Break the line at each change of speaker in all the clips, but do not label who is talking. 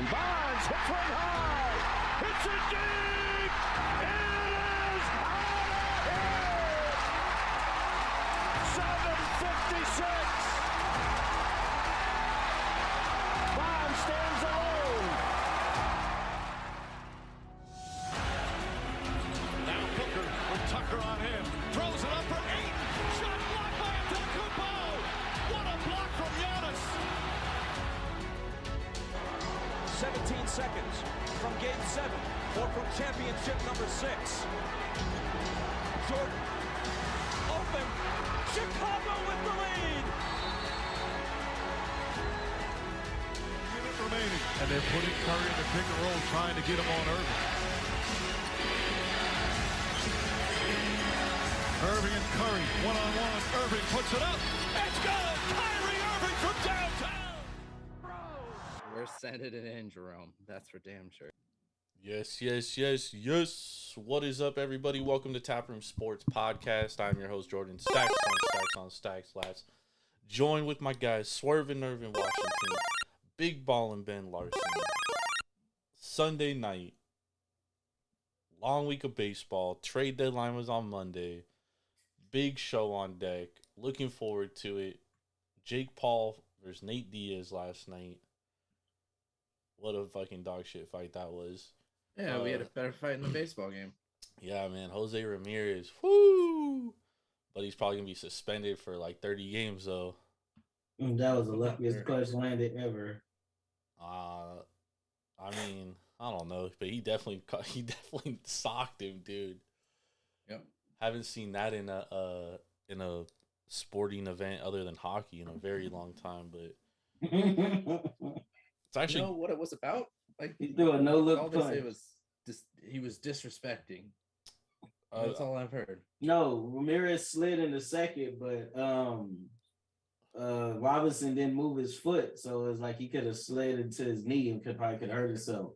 And Bonds hits one high. It's a deep. It is out of here. 7:56. Bonds stands alone.
Now Booker with Tucker on him. Throws it up for 8. Shot blocked by Antetokounmpo. What a block from Giannis.
17 seconds from Game 7 or from championship number 6. Jordan, open, Chicago with the lead.
Minute remaining. And they're putting Curry in the pick and roll, trying to get him on Irving. Irving and Curry, one-on-one. Irving puts it up. It's good! Kyrie Irving from downtown!
We're sending it in, Jerome. That's for damn sure.
Yes. What is up, everybody? Welcome to Taproom Sports Podcast. I'm your host, Jordan. Stacks on Stacks Lats. Joined with my guys, Swervin' Irvin Washington, Big Ballin' Ben Larson. Sunday night, long week of baseball. Trade deadline was on Monday. Big show on deck. Looking forward to it. Jake Paul versus Nate Diaz last night. What a fucking dog shit fight that was.
Yeah, we had a better fight in the baseball game.
Yeah, man. Jose Ramirez. Whoo! But he's probably going to be suspended for like 30 games, though.
That was the luckiest clutch landed ever.
I mean, I don't know. But he definitely socked him, dude.
Yep. Haven't
seen that in a sporting event other than hockey in a very long time, but it's actually,
you know what it was about? Like,
he threw a no-look punch.
It was just he was disrespecting. That's all I've heard.
No, Ramirez slid in the second, but Robinson didn't move his foot, so it was like he could have slid into his knee and could hurt himself.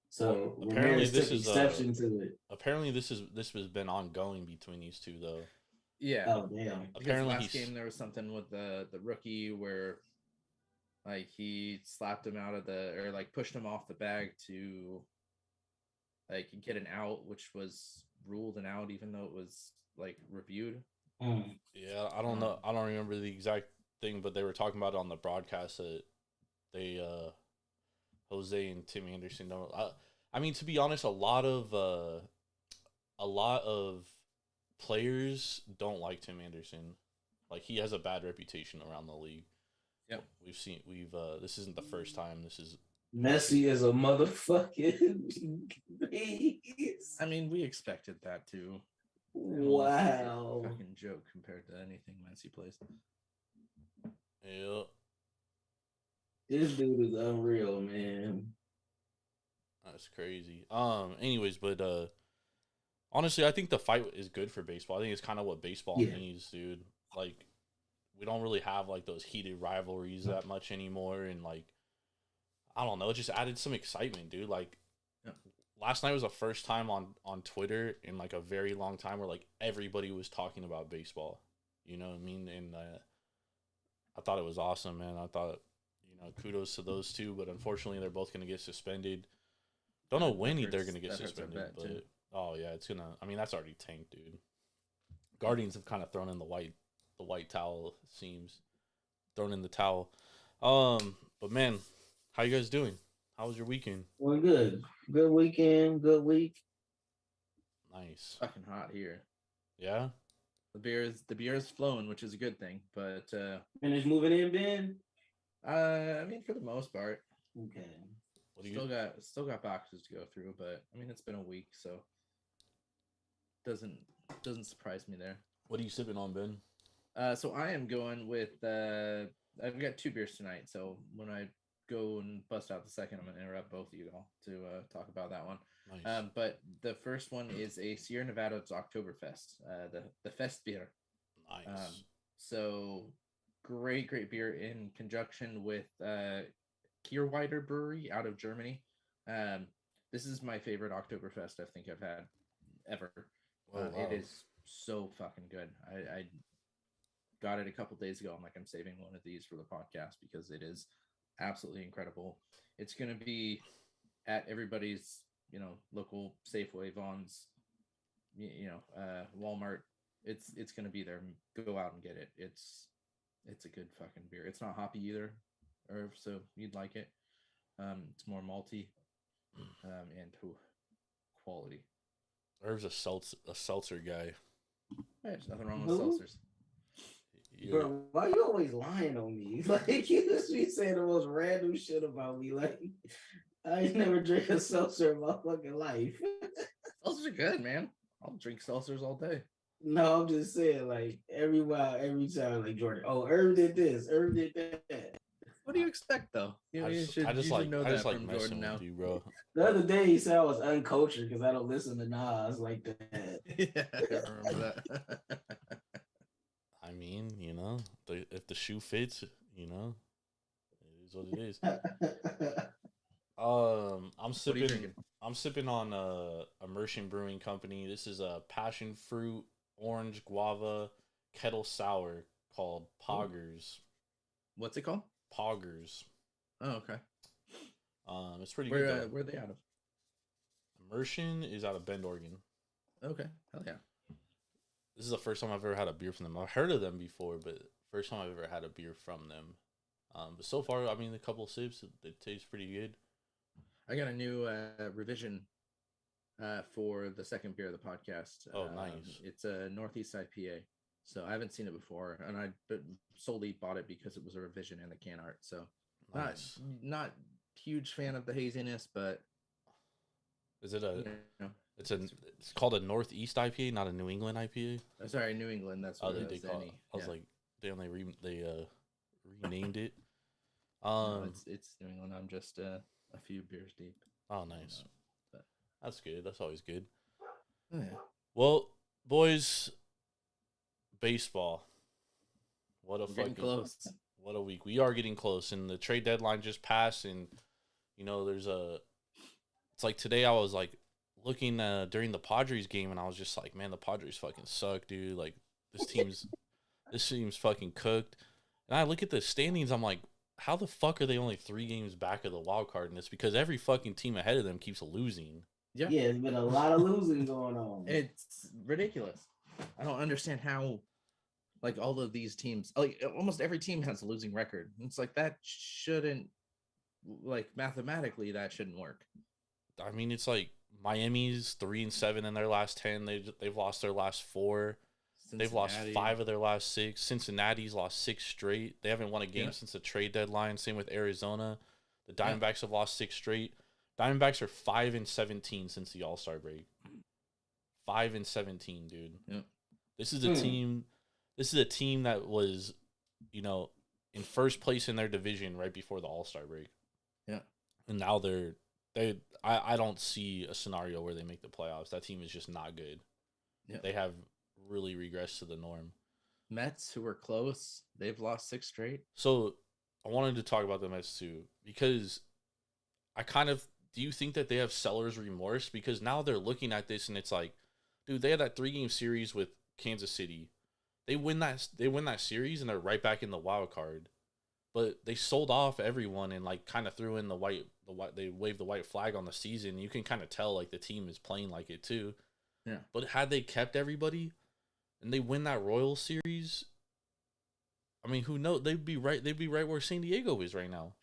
So
apparently
Ramirez took exception to it.
Apparently this has been ongoing between these two, though.
Yeah.
Oh damn.
Apparently
last game there was something with the rookie where like he slapped him out of or like pushed him off the bag to like get an out, which was ruled an out even though it was like reviewed.
Yeah, I don't know. I don't remember the exact thing, but they were talking about it on the broadcast that they Jose and Tim Anderson don't. I mean, to be honest, a lot of players don't like Tim Anderson. Like, he has a bad reputation around the league.
Yep.
This isn't the first time. This is
Messi is a motherfucking beast.
I mean, we expected that too.
Wow.
Fucking joke compared to anything Messi plays.
Yeah.
This dude is unreal, man.
That's crazy. Anyways, but honestly, I think the fight is good for baseball. I think it's kind of what baseball needs, dude. Like, we don't really have like those heated rivalries that much anymore, and like, I don't know, it just added some excitement, dude. Like, last night was the first time on Twitter in like a very long time where like everybody was talking about baseball. You know what I mean? And I thought it was awesome, man. I thought, kudos to those two, but unfortunately they're both going to get suspended. Don't know when they're going to get suspended, but oh yeah, it's gonna. I mean, that's already tanked, dude. Guardians have kind of thrown in the white towel. It seems thrown in the towel. But man, how you guys doing? How was your weekend?
We're good. Good weekend. Good week.
Nice.
Fucking hot here.
Yeah.
The beer is flowing, which is a good thing. But
finish moving in, Ben.
I mean, for the most part.
Okay.
Still got boxes to go through, but I mean, it's been a week, so doesn't surprise me there.
What are you sipping on, Ben?
So I am going with I've got 2 beers tonight. So when I go and bust out the second, I'm gonna interrupt both of you all to talk about that one.
Nice.
But the first one is a Sierra Nevada's Oktoberfest, the Fest beer.
Nice.
So great beer in conjunction with Kierweider Brewery out of Germany. This is my favorite Oktoberfest I think I've had ever.
Wow.
It is so fucking good. I got it a couple days ago. I'm saving one of these for the podcast because it is absolutely incredible. It's going to be at everybody's, local Safeway, Vaughn's, Walmart. It's going to be there. Go out and get it. It's a good fucking beer. It's not hoppy either, or so you'd like it. It's more malty, and quality.
Irv's a seltzer guy.
Hey, there's nothing wrong with seltzers.
Bro, why you always lying on me? Like, you just be saying the most random shit about me. Like, I ain't never drink a seltzer in my fucking life.
Seltzers are good, man. I'll drink seltzers all day.
No, I'm just saying, like, every while, every time, like, Jordan, oh, Irv did this, Irv did that.
What do you expect, though?
I just like messing with you, bro.
The other day, he said I was uncultured because I don't listen to Nas like that.
Yeah, I remember that.
I mean, if the shoe fits, it is what it is. I'm sipping on Immersion Brewing Company. This is a passion fruit, orange guava, kettle sour called Poggers.
What's it called?
Poggers.
Oh, okay.
It's pretty good.
Where are they out of?
Immersion is out of Bend, Oregon.
Okay, hell yeah.
This is the first time I've ever had a beer from them. I've heard of them before, but first time I've ever had a beer from them. But so far, I mean, a couple of sips, it tastes pretty good.
I got a new revision for the second beer of the podcast.
Oh, nice.
It's a Northeast IPA. So I haven't seen it before, and I solely bought it because it was a revision in the can art. So
nice.
Not huge fan of the haziness, but
is it it's called a Northeast IPA, not a New England IPA?
Sorry, New England. That's what
they call it. I was like, damn, they renamed it.
No, it's New England. I'm just a few beers deep.
Oh, nice. That's good. That's always good.
Oh, yeah.
Well, boys, baseball. What a
fucking close.
What a week. We are getting close, and the trade deadline just passed, and it's like today I was like looking during the Padres game, and I was just like, man, the Padres fucking suck, dude. Like this team's fucking cooked. And I look at the standings, I'm like, how the fuck are they only 3 games back of the wild card? And it's because every fucking team ahead of them keeps losing.
Yeah, there's been a lot of losing going on.
It's ridiculous. I don't understand how, like, all of these teams, like almost every team has a losing record. It's like that shouldn't, like, mathematically that shouldn't work.
I mean, it's like Miami's 3-7 in their last 10. They've lost their last 4. They've lost 5 of their last 6. Cincinnati's lost 6 straight. They haven't won a game since the trade deadline. Same with Arizona. The Diamondbacks have lost 6 straight. Diamondbacks are 5-17 since the All-Star break. 5-17, dude.
Yeah.
This is a team. This is a team that was, in first place in their division right before the All-Star break.
Yeah.
And now I don't see a scenario where they make the playoffs. That team is just not good.
Yeah.
They have really regressed to the norm.
Mets, who were close, they've lost 6 straight.
So I wanted to talk about the Mets too, because do you think that they have seller's remorse? Because now they're looking at this and it's like, dude, they had that 3-game series with Kansas City. They win that series and they're right back in the wild card. But they sold off everyone and like kind of threw in they waved the white flag on the season. You can kind of tell like the team is playing like it too.
Yeah.
But had they kept everybody and they win that Royals series, I mean, who knows? They'd be right where San Diego is right now.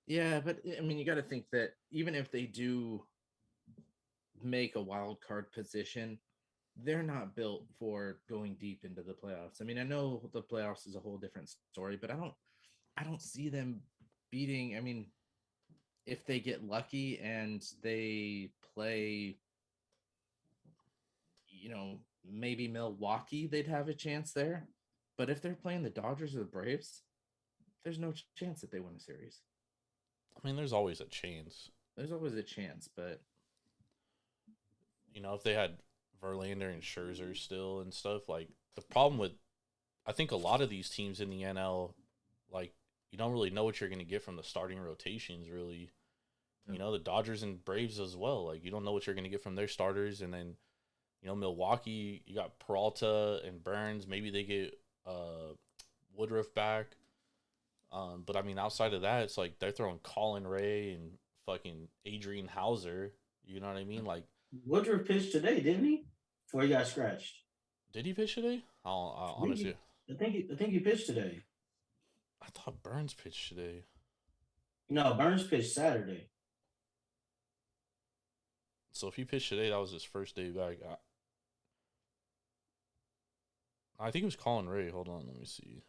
Yeah, but I mean, you got to think that even if they do make a wild card position, they're not built for going deep into the playoffs. I mean, I know the playoffs is a whole different story, but I don't see them beating. I mean, if they get lucky and they play, maybe Milwaukee, they'd have a chance there. But if they're playing the Dodgers or the Braves, there's no chance that they win a series.
I mean, there's always a chance.
There's always a chance, but
if they had Verlander and Scherzer still and stuff, like the problem with, I think a lot of these teams in the NL, like you don't really know what you're going to get from the starting rotations, really. The Dodgers and Braves as well. Like you don't know what you're going to get from their starters, and then Milwaukee, you got Peralta and Burns. Maybe they get Woodruff back. But I mean, outside of that, it's like they're throwing Colin Ray and fucking Adrian Hauser. You know what I mean? Like
Woodruff pitched today, didn't he? Before he got scratched.
did he pitch today? I honestly,
I think he pitched today.
I thought Burns pitched today.
No, Burns pitched Saturday.
So if he pitched today, that was his first day back. I think it was Colin Ray. Hold on, let me see.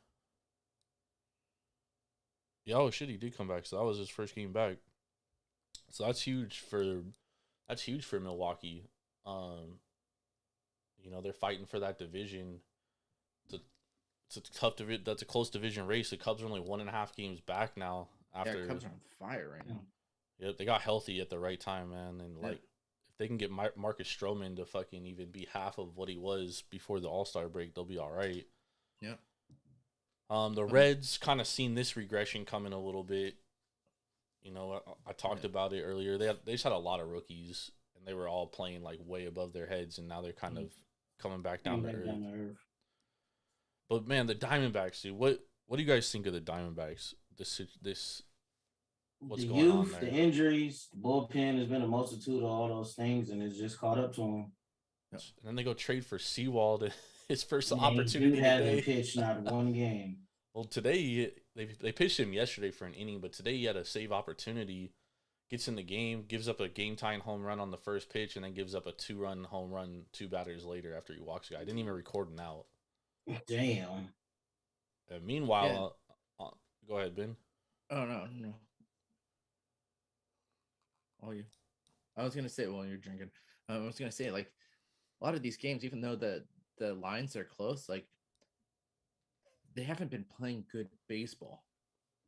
Yeah, oh shit, he did come back. So that was his first game back. So that's huge for Milwaukee. You know, they're fighting for that division. It's a tough division. That's a close division race. The Cubs are only 1.5 games back now. After
Yeah, Cubs are on fire right now.
Yeah, they got healthy at the right time, man. And like, if they can get Marcus Stroman to fucking even be half of what he was before the All-Star break, they'll be all right.
Yeah.
The Reds kind of seen this regression coming a little bit. You know, I talked about it earlier. They just had a lot of rookies, and they were all playing like way above their heads, and now they're kind of coming back down to earth. But man, the Diamondbacks, dude. What do you guys think of the Diamondbacks? This what's going on there?
The injuries, the bullpen has been a multitude of all those things, and it's just caught up to them.
And then they go trade for Seawald, his first opportunity.
He hasn't pitched not one game.
Well, today they pitched him yesterday for an inning, but today he had a save opportunity. Gets in the game, gives up a game-tying home run on the first pitch, and then gives up a 2-run home run 2 batters later after he walks a guy. I didn't even record an out.
Damn.
Meanwhile, go ahead, Ben.
Oh no. All you. I was gonna say while you're drinking. I was gonna say like a lot of these games, even though the lines are close, like they haven't been playing good baseball.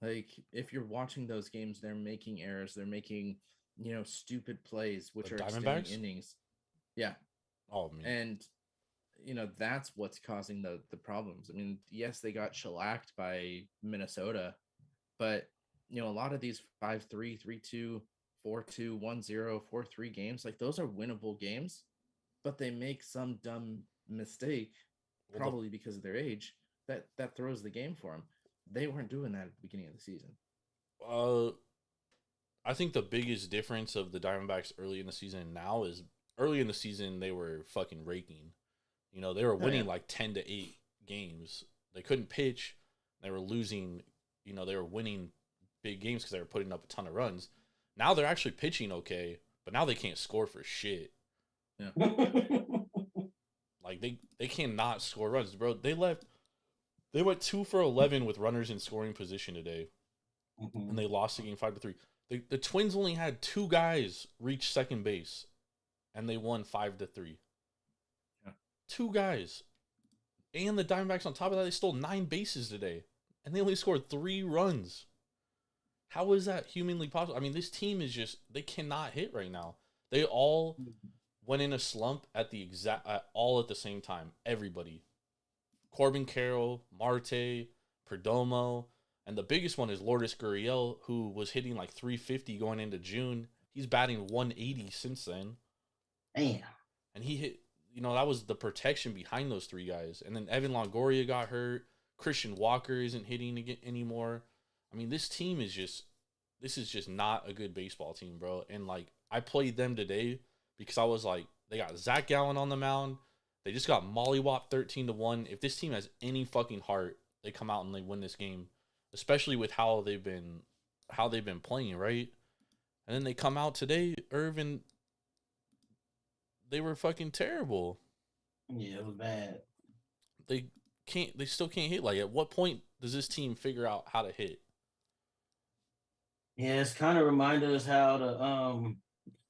Like if you're watching those games, they're making errors. They're making stupid plays, which
The
are extending
Diamondbacks?
innings. Yeah.
Oh man.
And that's what's causing the problems. I mean, yes, they got shellacked by Minnesota, but a lot of these 5-3, 3-2, 4-2, 1-0, 4-3 games, like those are winnable games, but they make some dumb mistake, probably because of their age, that throws the game for them. They weren't doing that at the beginning of the season.
I think the biggest difference of the Diamondbacks early in the season and now is early in the season they were fucking raking. They were winning like 10-8 games. They couldn't pitch. They were losing. They were winning big games because they were putting up a ton of runs. Now they're actually pitching okay, but now they can't score for shit.
Yeah.
Like they cannot score runs, bro. They went 2 for 11 with runners in scoring position today, and they lost the game 5-3. The Twins only had 2 guys reach second base, and they won 5-3. 2 guys. And the Diamondbacks, on top of that, they stole 9 bases today. And they only scored 3 runs. How is that humanly possible? I mean, this team is just, they cannot hit right now. They all went in a slump at the same time. Everybody. Corbin Carroll, Marte, Perdomo, and the biggest one is Lourdes Gurriel, who was hitting like 350 going into June. He's batting 180 since then.
Damn.
And he hit, that was the protection behind those 3 guys. And then Evan Longoria got hurt. Christian Walker isn't hitting again anymore. I mean, this is just not a good baseball team, bro. And like, I played them today because I was like, they got Zach Gallen on the mound. They just got mollywopped 13-1. If this team has any fucking heart, they come out and they win this game, especially with how they've been playing, right? And then they come out today, Irvin. They were fucking terrible.
Yeah, it was bad.
They still can't hit. Like, at what point does this team figure out how to hit?
Yeah, it's kind of reminded us how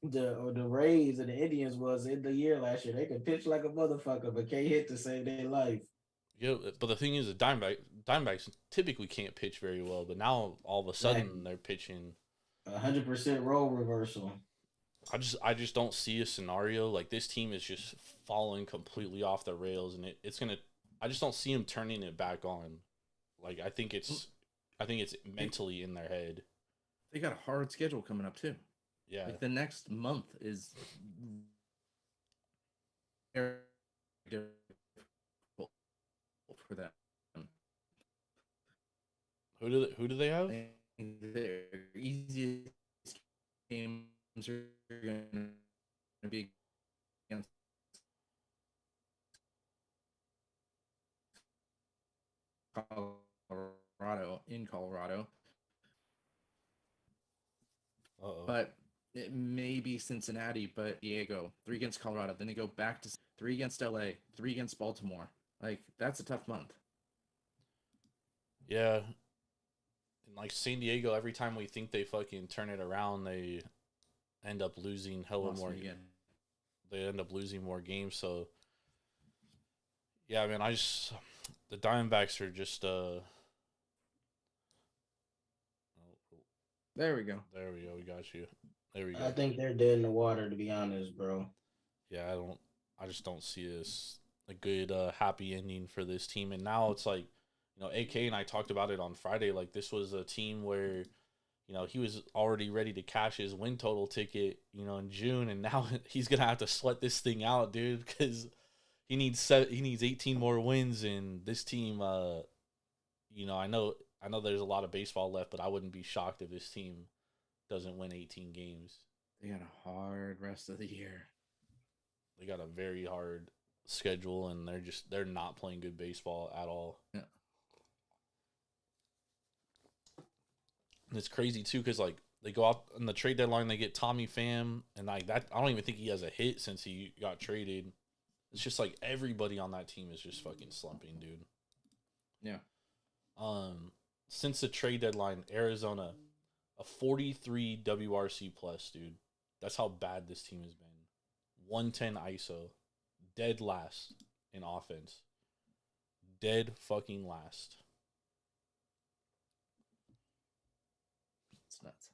the Rays and the Indians was in the year last year. They could pitch like a motherfucker, but can't hit to save their life.
Yeah, but the thing is, the Diamondbacks typically can't pitch very well, but now all of a sudden they're pitching
100% role reversal.
I just don't see a scenario like this team is just falling completely off the rails, and I just don't see them turning it back on. Like, I think it's mentally in their head.
They got a hard schedule coming up too.
Yeah.
Like the next month is very difficult for them.
Who do they have?
I think their easiest games are going to be against Colorado in Colorado, but it may be Cincinnati, but Diego 3 against Colorado. Then they go back to 3 against LA, 3 against Baltimore. Like that's a tough month.
Yeah. And like San Diego, every time we think they fucking turn it around, they end up losing hella
Lost
more.
me again.
They end up losing more games. So yeah, I mean, the Diamondbacks are just
There we go.
There we go. We got you. There we go.
I think they're dead in the water, to be honest, bro.
Yeah, I just don't see this a good happy ending for this team. And now it's like, AK and I talked about it on Friday. Like this was a team where, he was already ready to cash his win total ticket, in June, and now he's gonna have to sweat this thing out, dude, because he needs 18 more wins, and this team, I know there's a lot of baseball left, but I wouldn't be shocked if this team doesn't win 18 games.
They got a hard rest of the year.
They got a very hard schedule, and they're not playing good baseball at all.
Yeah.
And it's crazy too, because like they go out on the trade deadline, they get Tommy Pham, and like that, I don't even think he has a hit since he got traded. It's just like everybody on that team is just fucking slumping, dude.
Yeah.
Since the trade deadline, Arizona, a 43 WRC plus, dude. That's how bad this team has been. 110 ISO, dead last in offense, dead fucking last.
It's nuts.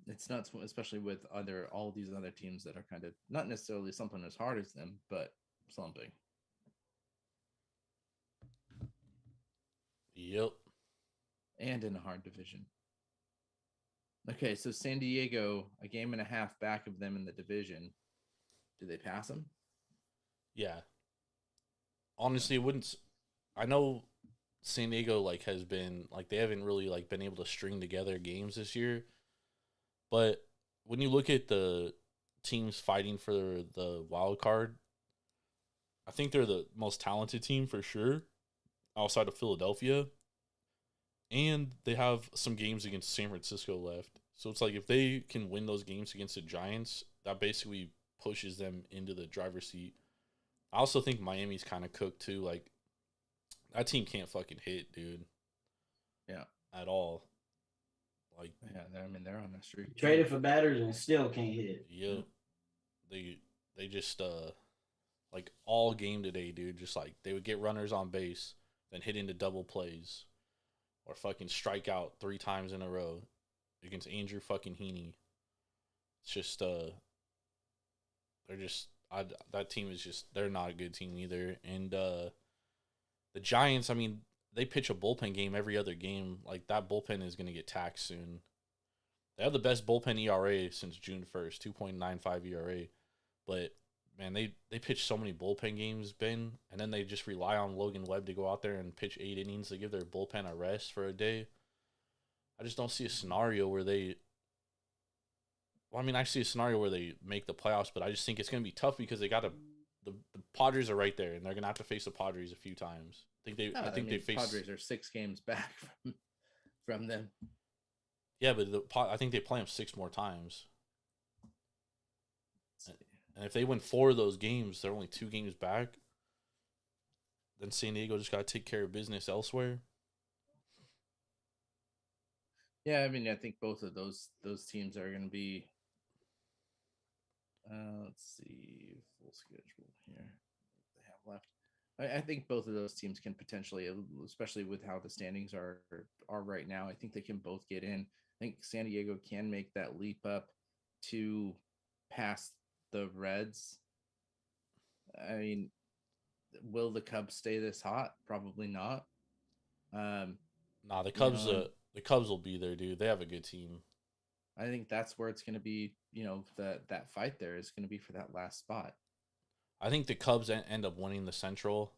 It's nuts, especially with all these other teams that are kind of not necessarily slumping as hard as them, but slumping.
Yep.
And in a hard division. Okay, so San Diego, a game and a half back of them in the division. Do they pass them?
Yeah. Honestly, it wouldn't. I know San Diego has been they haven't really been able to string together games this year. But when you look at the teams fighting for the wild card, I think they're the most talented team for sure, outside of Philadelphia. And they have some games against San Francisco left. So it's like if they can win those games against the Giants, that basically pushes them into the driver's seat. I also think Miami's kind of cooked too. Like, that team can't fucking hit, dude.
Yeah.
At all.
Yeah, they're on the street.
Traded for batters and still can't hit.
Yeah. They just all game today, dude, just they would get runners on base, then hit into double plays. Or fucking strike out 3 times in a row against Andrew fucking Heaney. It's just, that team is just, they're not a good team either. And the Giants, I mean, they pitch a bullpen game every other game. Like, that bullpen is going to get taxed soon. They have the best bullpen ERA since June 1st, 2.95 ERA. But, man, they pitch so many bullpen games, Ben, and then they just rely on Logan Webb to go out there and pitch 8 innings to give their bullpen a rest for a day. I just don't see a scenario where they... Well, I mean, I see a scenario where they make the playoffs, but I just think it's going to be tough because they got to... The Padres are right there, and they're going to have to face the Padres a few times. I think they face...
Padres are 6 games back from them.
Yeah, but I think they play them 6 more times. And if they win 4 of those games, they're only 2 games back. Then San Diego just got to take care of business elsewhere.
Yeah, I mean, I think both of those teams are going to be. Let's see, full schedule here. What they have left. I think both of those teams can potentially, especially with how the standings are right now. I think they can both get in. I think San Diego can make that leap up to pass the Reds. I mean, will the Cubs stay this hot? Probably not.
Nah, the Cubs. The Cubs will be there, dude. They have a good team.
I think that's where it's going to be. That fight there is going to be for that last spot.
I think the Cubs end up winning the Central,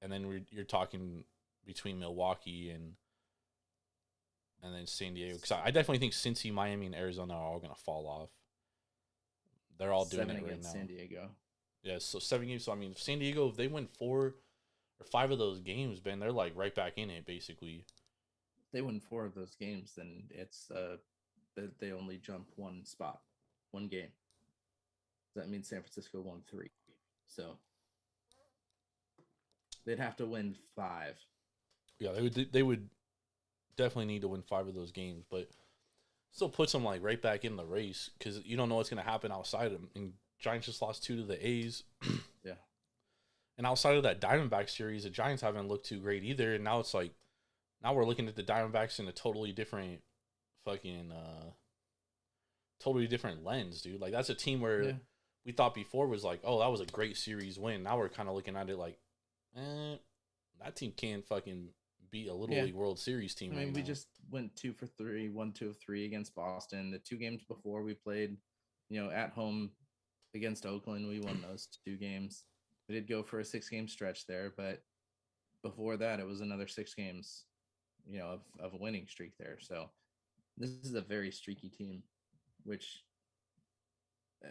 and then you're talking between Milwaukee and then San Diego. Because I definitely think Cincy, Miami, and Arizona are all going to fall off. They're all doing
7
it right
against
now.
San Diego.
Yeah, so 7 games. So, I mean, if San Diego, if they win 4 or 5 of those games, man, they're like right back in it, basically.
If they win 4 of those games, then it's they only jump 1 spot, 1 game. That means San Francisco won 3. So they'd have to win 5.
Yeah, they would definitely need to win 5 of those games, but still puts them like right back in the race because you don't know what's going to happen outside of them. And Giants just lost 2 to the A's.
Yeah.
And outside of that Diamondback series, the Giants haven't looked too great either. And now it's like, now we're looking at the Diamondbacks in a totally different totally different lens, dude. Like, that's a team where we thought before was like, oh, that was a great series win. Now we're kind of looking at it like, that team can't fucking beat a Little League World Series team.
I mean, we just went 2 for 3, 1, 2 of 3 against Boston. The 2 games before we played, at home against Oakland, we won those 2 games. We did go for a 6-game stretch there, but before that, it was another 6 games, of a winning streak there. So this is a very streaky team, which,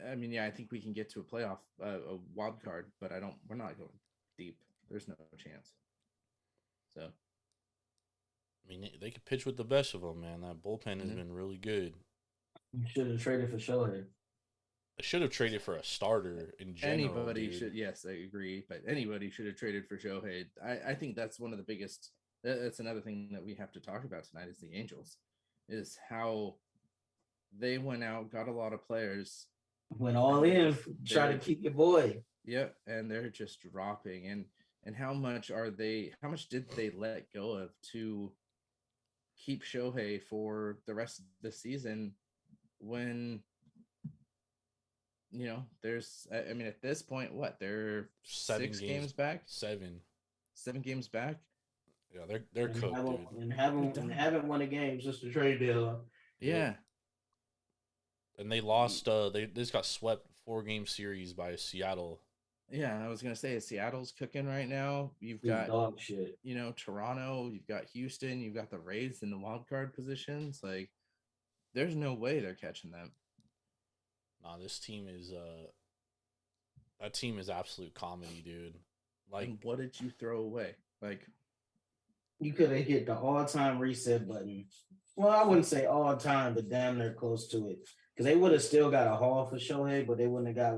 I mean, I think we can get to a playoff, a wild card, but we're not going deep. There's no chance. So,
I mean, they could pitch with the best of them, man. That bullpen has been really good.
You should have traded for Shohei.
I should have traded for a starter in general.
Anybody
dude.
should, yes, I agree, but anybody should have traded for Shohei. I think that's one of the biggest. That's another thing that we have to talk about tonight is the Angels, is how they went out, got a lot of players,
went all in, try to keep your boy.
Yeah, and they're just dropping. And how much did they let go of to keep Shohei for the rest of the season when there's, I mean, at this point, what, they're 6 games back?
7
games back.
Yeah, they're cooked, dude.
And haven't won a game since the trade deadline.
Yeah.
And they lost. They just got swept 4-game series by Seattle.
Yeah, I was gonna say Seattle's cooking right now. You've got
dog shit.
Toronto. You've got Houston. You've got the Rays in the wild card positions. Like, there's no way they're catching them.
Nah, this team is that team is absolute comedy, dude. Like,
and what did you throw away? Like,
you could have hit the all-time reset button. Well, I wouldn't say all-time, but damn near close to it. Because they would have still got a haul for Shohei, but they wouldn't have got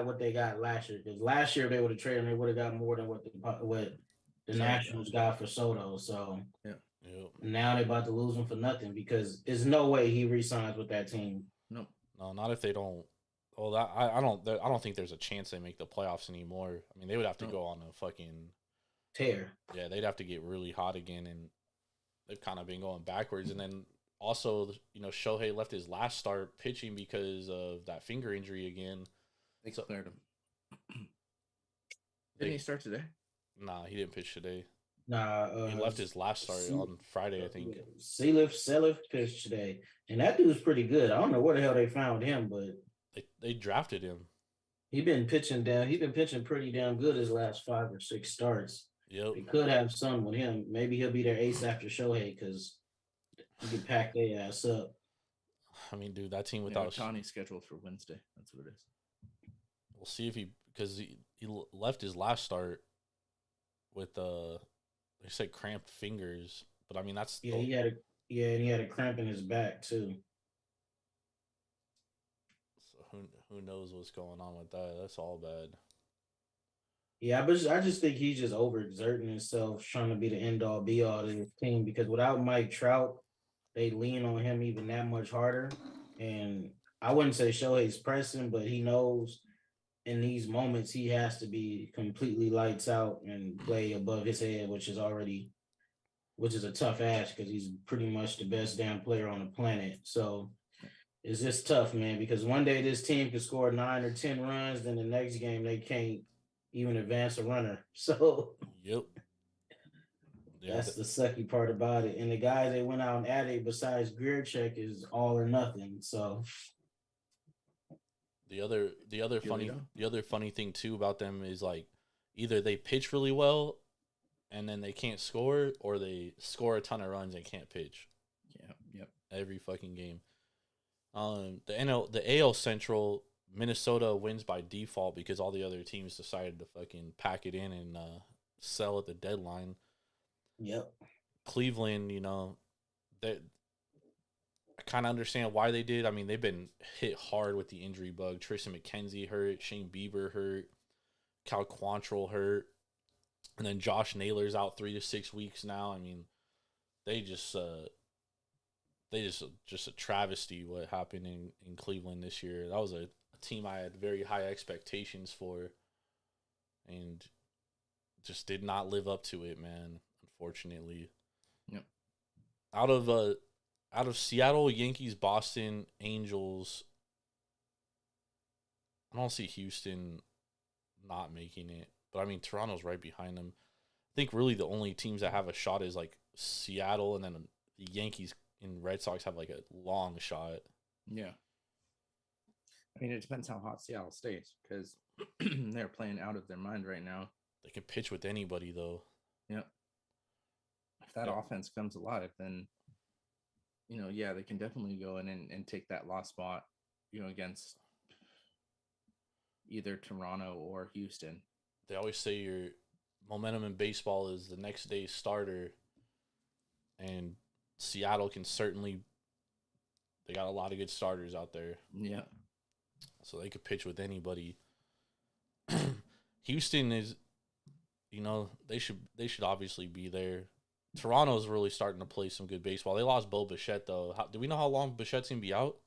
what they got last year. Because last year they would have traded, they would have got more than what the Nationals got for Soto. So now they're about to lose him for nothing because there's no way he re-signs with that team.
No, not if they don't. Well, I don't think there's a chance they make the playoffs anymore. I mean, they would have to go on a fucking
tear.
Yeah, they'd have to get really hot again, and they've kind of been going backwards. And then also, Shohei left his last start pitching because of that finger injury again.
They cleared him. Didn't he start today?
Nah, he didn't pitch today.
Nah,
he left his last start on Friday, I think.
Selif pitched today, and that dude's pretty good. I don't know where the hell they found him, but
they drafted him.
He's been pitching pretty damn good his last 5 or 6 starts.
Yep.
They could have some with him. Maybe he'll be their ace after Shohei because he can pack their ass up.
I mean, dude, that team without
Ohtani's scheduled for Wednesday. That's what it is.
We'll see if because he left his last start with they say cramped fingers, but I mean that's
and he had a cramp in his back too.
So who knows what's going on with that? That's all bad.
Yeah, but I just think he's just overexerting himself, trying to be the end all be all to his team because without Mike Trout, they lean on him even that much harder. And I wouldn't say Shohei's pressing, but he knows in these moments he has to be completely lights out and play above his head, which is a tough ask because he's pretty much the best damn player on the planet. So it's just tough, man, because one day this team can score 9 or 10 runs, then the next game they can't even advance a runner. So
yep. Yeah,
that's the sucky part about it. And the guys they went out and added besides Grichuk is all or nothing. So
the other funny thing too about them is like either they pitch really well and then they can't score, or they score a ton of runs and can't pitch.
Yeah, yep.
Every fucking game. The AL Central, Minnesota wins by default because all the other teams decided to fucking pack it in and sell at the deadline.
Yep.
Cleveland, they I kind of understand why they did. I mean, they've been hit hard with the injury bug. Tristan McKenzie hurt, Shane Bieber hurt, Cal Quantrill hurt, and then Josh Naylor's out 3 to 6 weeks now. I mean, they just a travesty what happened in Cleveland this year. That was a team I had very high expectations for, and just did not live up to it, man. Unfortunately.
Yep.
Out of Seattle, Yankees, Boston, Angels, I don't see Houston not making it. But, I mean, Toronto's right behind them. I think really the only teams that have a shot is, like, Seattle, and then the Yankees and Red Sox have, like, a long shot.
Yeah. I mean, it depends how hot Seattle stays, because they're playing out of their mind right now.
They can pitch with anybody, though.
Yep. If that offense comes alive, then, yeah, they can definitely go in and take that last spot, against either Toronto or Houston.
They always say your momentum in baseball is the next day's starter, and Seattle can certainly, they got a lot of good starters out there.
Yeah.
So they could pitch with anybody. Houston is, they should obviously be there. Toronto's really starting to play some good baseball. They lost Bo Bichette, though. Do we know how long Bichette's going to be out?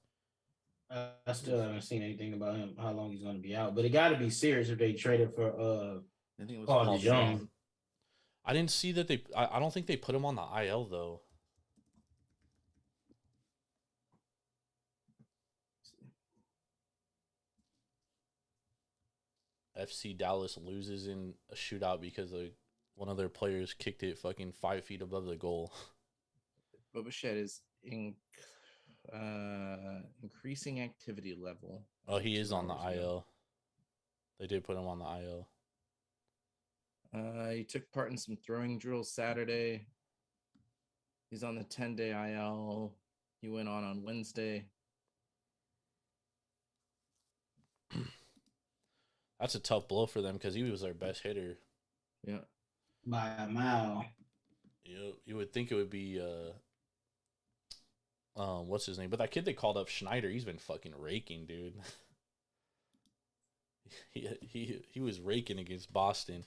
I still haven't seen anything about him, how long he's going to be out. But it got to be serious if they traded for
I think it was
Paul DeJong.
I didn't see that I don't think they put him on the IL, though. FC Dallas loses in a shootout because one of their players kicked it fucking 5 feet above the goal.
Bo Bichette is increasing activity level.
Oh, he is on the IL. They did put him on the IL.
He took part in some throwing drills Saturday. He's on the 10-day IL. He went on Wednesday.
That's a tough blow for them because he was their best hitter.
Yeah.
By a mile.
You would think it would be what's his name? But that kid they called up, Schneider, he's been fucking raking, dude. he was raking against Boston.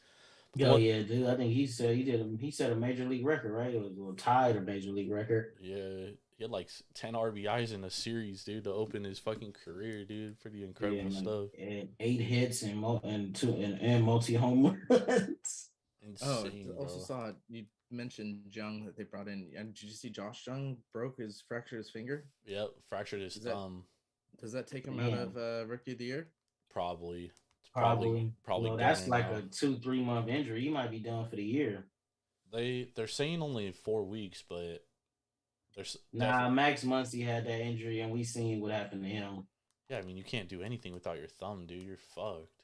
Yeah, dude. I think he set a major league record, right? It was tied a major league record.
Yeah, he had like 10 RBIs in a series, dude, to open his fucking career, dude. Pretty incredible stuff.
And 8 hits and multi home runs.
Insane.
Also saw you mentioned Jung that they brought in. Did you see Josh Jung fractured his finger?
Yep, fractured his thumb.
Does that take him out of Rookie of the Year?
Probably.
Well, that's like a 2-3 month injury. He might be done for the year.
They're saying only 4 weeks, but there's
Max Muncy had that injury, and we seen what happened to him.
Yeah, I mean, you can't do anything without your thumb, dude. You're fucked.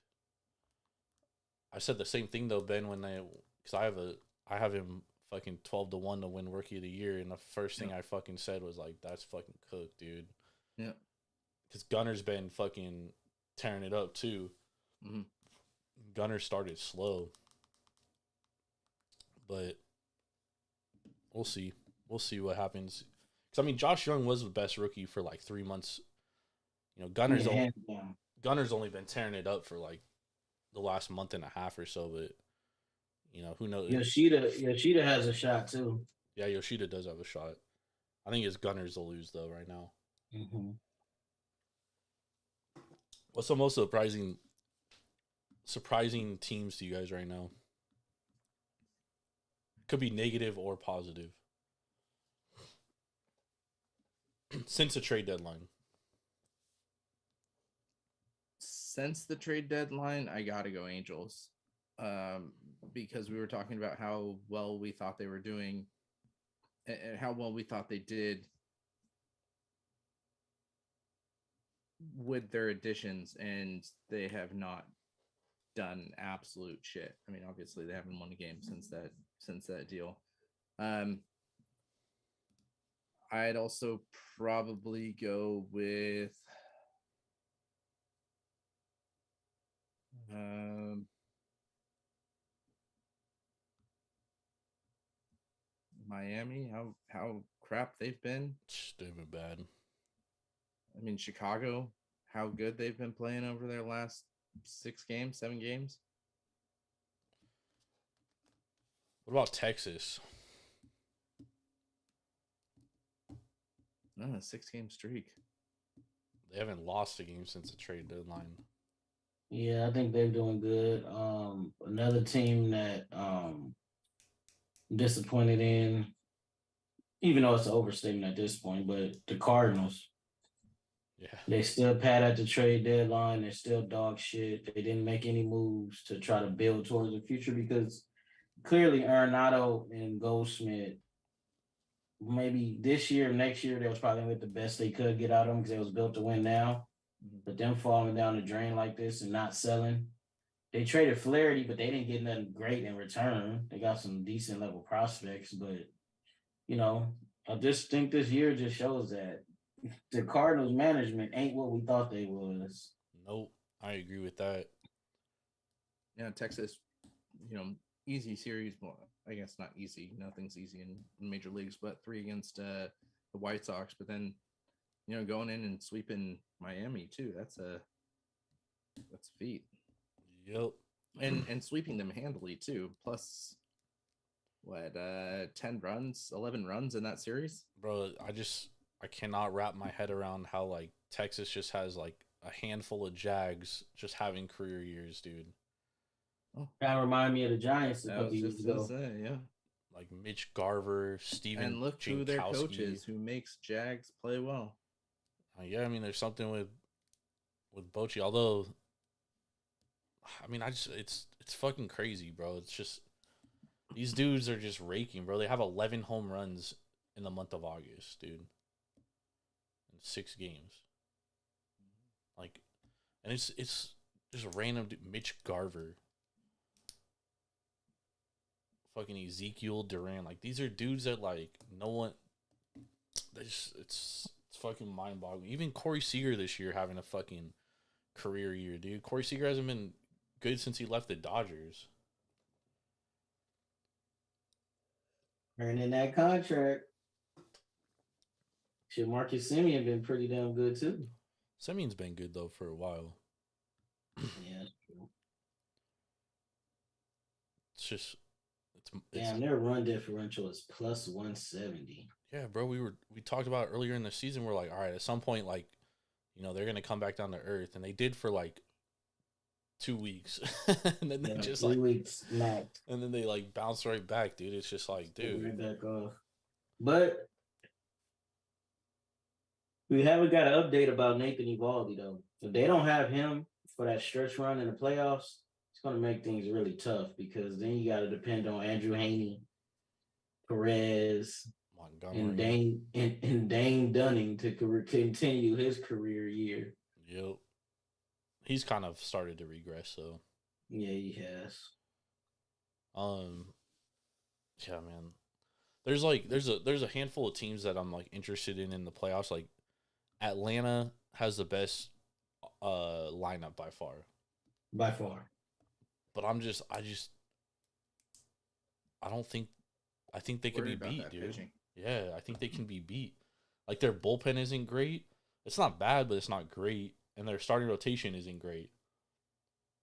I said the same thing though, Ben, because I have him fucking 12-1 to win Rookie of the Year, and the first thing I fucking said was like, that's fucking cooked, dude.
Yeah.
Because Gunner's been fucking tearing it up too.
Mm-hmm.
Gunner started slow, but we'll see. We'll see what happens. Because I mean, Josh Jung was the best rookie for like 3 months. Gunner's only been tearing it up for like the last month and a half or so. But who knows?
Yoshida has a shot too.
Yeah, Yoshida does have a shot. I think it's Gunners to lose though right now.
Mm-hmm.
What's the most surprising teams to you guys right now? Could be negative or positive. Since the trade deadline.
Since the trade deadline, I gotta go Angels. Because we were talking about how well we thought they were doing and how well we thought they did with their additions, and they have not done absolute shit. I mean, obviously they haven't won a game since that deal. I'd also probably go with Miami. How crap they've been.
They've been bad.
I mean, Chicago, how good they've been playing over their last 7 games.
What about Texas?
No, a 6-game streak.
They haven't lost a game since the trade deadline.
Yeah, I think they're doing good. Another team that I'm disappointed in, even though it's an overstatement at this point, but the Cardinals.
Yeah.
They still pad at the trade deadline. They're still dog shit. They didn't make any moves to try to build towards the future because clearly Arenado and Goldschmidt, maybe this year, next year, they was probably with the best they could get out of them because it was built to win now. But them falling down the drain like this and not selling. They traded Flaherty, but they didn't get nothing great in return. They got some decent level prospects, but I just think this year just shows that the Cardinals management ain't what we thought they was.
Nope, I agree with that.
Yeah, Texas, easy series. Well, I guess not easy. Nothing's easy in major leagues, but 3 against the White Sox. But then, going in and sweeping Miami too. That's a feat.
Yep.
And sweeping them handily too. Plus, 10 runs, 11 runs in that series,
bro. I cannot wrap my head around how like Texas just has like a handful of Jags just having career years, dude.
Oh, that remind me of the Giants a couple years ago.
Yeah.
Like Mitch Garver, Steven,
and look
Jankowski.
Who their coach is, who makes Jags play well.
Yeah, I mean, there's something with Bochy. Although, I mean, it's fucking crazy, bro. It's just these dudes are just raking, bro. They have 11 home runs in the month of August, dude. In 6 games. Like, and it's just a random dude. Mitch Garver. Fucking Ezekiel Duran. Like, these are dudes that, like, no one... It's fucking mind-boggling. Even Corey Seager this year having a fucking career year, dude. Corey Seager hasn't been good since he left the Dodgers.
Earning that contract. Shit, Marcus Semien been pretty damn good, too.
Semien's been good, though, for a while.
Yeah, that's true.
It's just...
Damn, their run differential is plus 170.
Yeah, bro, we talked about earlier in the season. We're like, all right, at some point, like, they're gonna come back down to earth, and they did for like 2 weeks, and then they just
3 weeks max,
and then they like bounce right back, dude. It's just like, dude,
right back off. But we haven't got an update about Nathan Eovaldi though. If they don't have him for that stretch run in the playoffs, it's gonna make things really tough because then you got to depend on Andrew Haney, Perez.
Montgomery.
And Dane Dunning to continue his career year.
Yep. He's kind of started to regress, though.
Yeah, he has.
Yeah, man. There's a handful of teams that I'm like interested in the playoffs. Like Atlanta has the best lineup by far.
By far.
But I think they could be beat, dude. Pitching. Yeah, I think they can be beat. Like, their bullpen isn't great. It's not bad, but it's not great. And their starting rotation isn't great.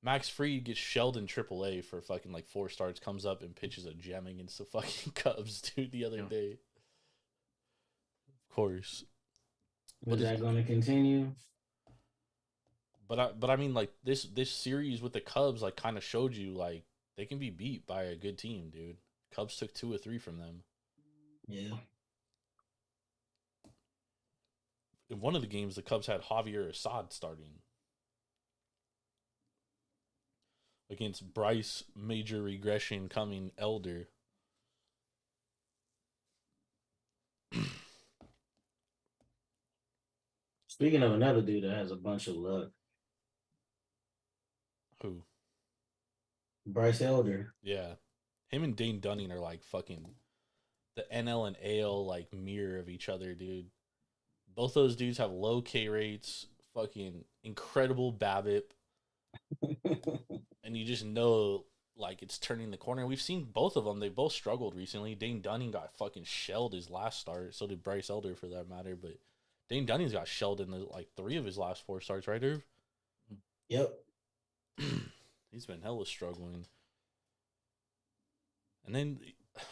Max Fried gets shelled in AAA for fucking, like, 4 starts, comes up and pitches a gem against the fucking Cubs, dude, the other day. Of course.
Is that going to continue?
But I mean, like, this series with the Cubs, like, kind of showed you, like, they can be beat by a good team, dude. Cubs took 2 or 3 from them.
Yeah.
In one of the games, the Cubs had Javier Assad starting against Bryce Major Regression Coming Elder.
Speaking of another dude that has a bunch of luck.
Who?
Bryce Elder.
Yeah. Him and Dane Dunning are like fucking the NL and AL like mirror of each other, dude. Both those dudes have low K rates, fucking incredible BABIP, and you just know like it's turning the corner. We've seen both of them; they both struggled recently. Dane Dunning got fucking shelled his last start, so did Bryce Elder for that matter. But Dane Dunning's got shelled in like 3 of his last 4 starts, right, Irv?
Yep.
He's been hella struggling. And then,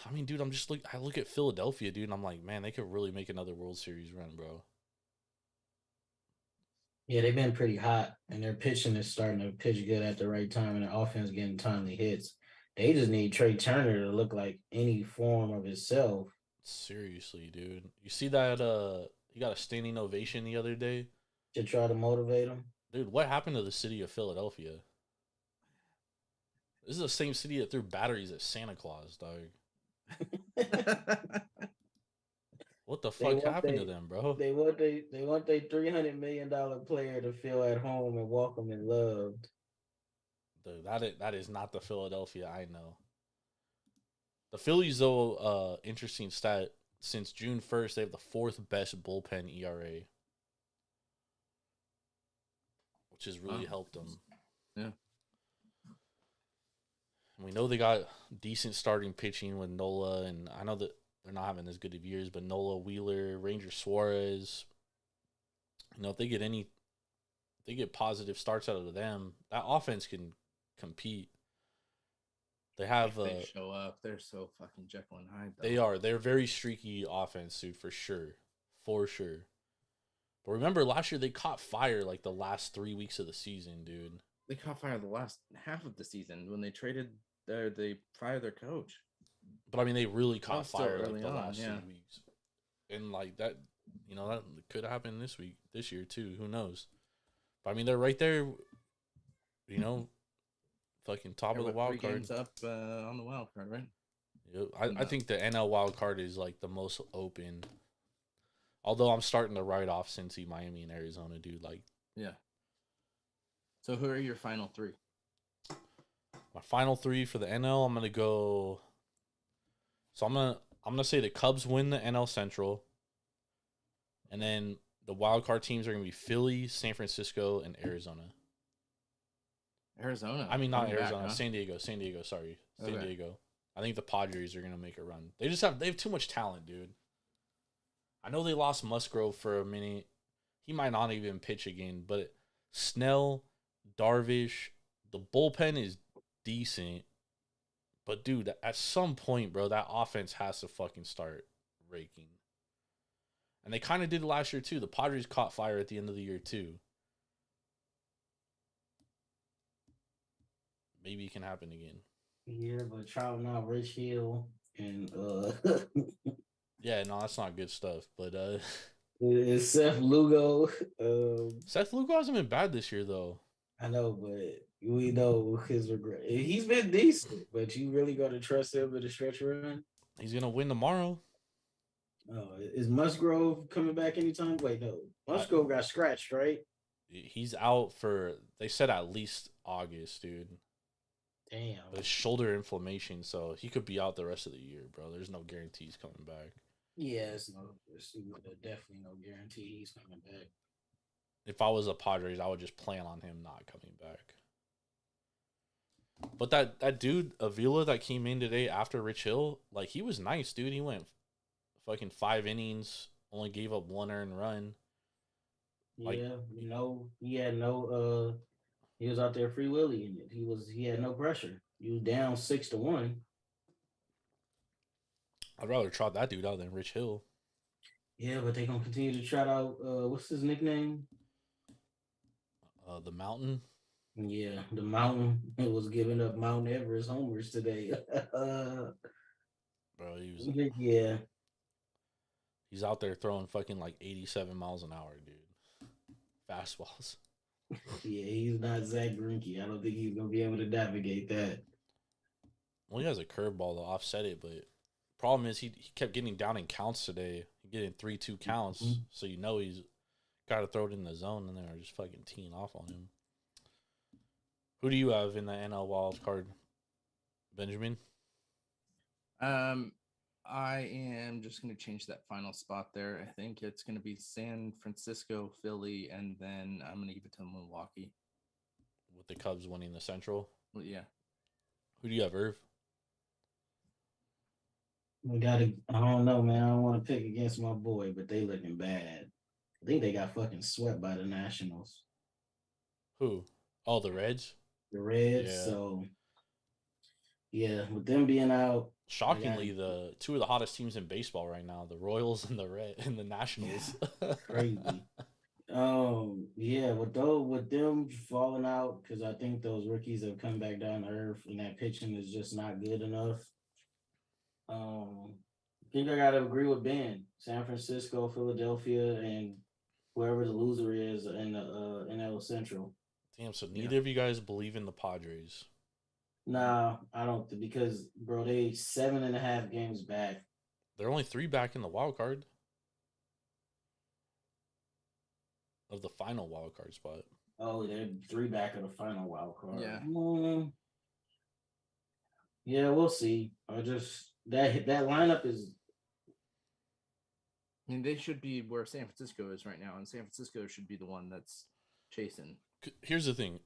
I mean, dude, I look at Philadelphia, dude, and I'm like, man, they could really make another World Series run, bro.
Yeah, they've been pretty hot, and their pitching is starting to pitch good at the right time, and their offense getting timely hits. They just need Trey Turner to look like any form of himself.
Seriously, dude. You see that he got a standing ovation the other day?
To try to motivate him.
Dude, what happened to the city of Philadelphia? This is the same city that threw batteries at Santa Claus, dog. What the fuck happened to them, bro?
They want their $300 million player to feel at home and welcome and loved.
Dude, that is not the Philadelphia I know. The Phillies, though, interesting stat. Since June 1st, they have the 4th best bullpen ERA, which has really helped them.
Yeah.
And we know they got decent starting pitching with Nola, and I know that they're not having as good of years, but Nola, Wheeler, Ranger Suarez, you know, if they get positive starts out of them, that offense can compete. They have
they show up. They're so fucking Jekyll and Hyde. Though.
They are. They're very streaky offense, dude, for sure. For sure. But remember last year they caught fire like the last 3 weeks of the season, dude.
They caught fire the last half of the season when they they fired their coach.
But I mean they really caught fire
early
like the
on,
last 3 weeks. And like that, you know, that could happen this year too. Who knows? But I mean they're right there, you know. Fucking top of the wild card.
Games up on the wild card, right?
Yep. I think the NL wild card is like the most open. Although I'm starting to write off Cincy, Miami, and Arizona, dude. Like,
yeah. So who are your final 3?
My final 3 for the NL, I'm gonna go. So I'm gonna say the Cubs win the NL Central, and then the wild card teams are gonna be Philly, San Francisco, and Arizona.
Arizona.
I mean, not Arizona. Back, huh? San Diego. Sorry. San Diego. I think the Padres are going to make a run. They have too much talent, dude. I know they lost Musgrove for a minute. He might not even pitch again, but Snell, Darvish, the bullpen is decent. But, dude, at some point, bro, that offense has to fucking start raking. And they kind of did last year, too. The Padres caught fire at the end of the year, too. Maybe it can happen again.
Yeah, but Trout now Rich Hill and
yeah, no, that's not good stuff. But
it's Seth Lugo.
Seth Lugo hasn't been bad this year though.
I know, but we know his regret. He's been decent, but you really got to trust him with a stretch run?
He's gonna win tomorrow.
Oh, is Musgrove coming back anytime? Wait, no. Musgrove got scratched, right?
He's out for, they said at least August, dude.
Damn.
But it's shoulder inflammation, so he could be out the rest of the year, bro. There's no guarantees coming back.
Yeah, it's definitely no guarantee he's coming back.
If I was a Padres, I would just plan on him not coming back. But that dude, Avila, that came in today after Rich Hill, like, he was nice, dude. He went fucking 5 innings, only gave up 1 earned run.
Like, yeah, he had no he was out there free willing it. He had no pressure. He was down 6-1.
I'd rather trot that dude out than Rich Hill.
Yeah, but they're gonna continue to trot out what's his nickname?
The Mountain.
Yeah, the Mountain. It was giving up Mount Everest homers today.
Bro, he's out there throwing fucking like 87 miles an hour, dude. Fastballs.
Yeah, he's not Zach Greinke. I don't think he's gonna be able to navigate that.
Well, he has a curveball to offset it, but problem is he kept getting down in counts today. He getting 3-2 counts, so you know he's got to throw it in the zone, and they're just fucking teeing off on him. Who do you have in the NL wild card? Benjamin?
I am just going to change that final spot there. I think it's going to be San Francisco, Philly, and then I'm going to give it to Milwaukee.
With the Cubs winning the Central?
Well, yeah.
Who do you have, Irv?
I don't know, man. I don't want to pick against my boy, but they looking bad. I think they got fucking swept by the Nationals.
Who? Oh, the Reds?
The Reds.
Yeah.
So, yeah, with them being out.
Shockingly, the two of the hottest teams in baseball right now, the Royals and the Nationals.
Yeah, crazy. Yeah, with them falling out, because I think those rookies have come back down to earth and that pitching is just not good enough. I think I gotta agree with Ben. San Francisco, Philadelphia, and whoever the loser is in the NL Central.
Damn, so neither of you guys believe in the Padres.
Nah, I don't, because bro, they 7.5 games back.
They're only 3 back in the wild card. Of the final wild card spot.
Oh, they're 3 back of the final wild card.
Yeah.
Yeah, we'll see. I just that lineup is.
I mean, they should be where San Francisco is right now, and San Francisco should be the one that's chasing.
Here's the thing.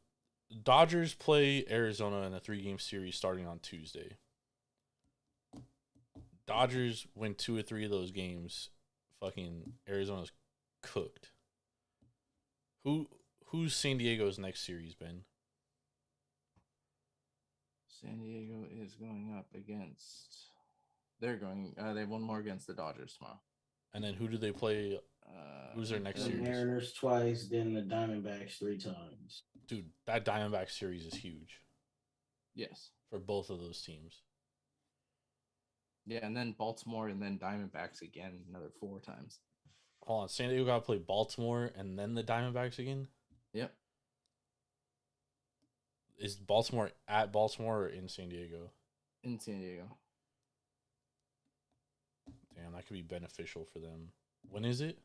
Dodgers play Arizona in a 3-game series starting on Tuesday. Dodgers win 2 or 3 of those games. Fucking Arizona's cooked. Who's San Diego's next series, Ben?
San Diego is going up against. They have one more against the Dodgers tomorrow.
And then who do they play? Who's their next
The
series?
Mariners twice, then the Diamondbacks 3 times.
Dude, that Diamondback series is huge.
Yes.
For both of those teams.
Yeah, and then Baltimore and then Diamondbacks again another 4 times.
Hold on, San Diego got to play Baltimore and then the Diamondbacks again?
Yep.
Is Baltimore at Baltimore or in San Diego?
In San Diego.
Damn, that could be beneficial for them. When is it?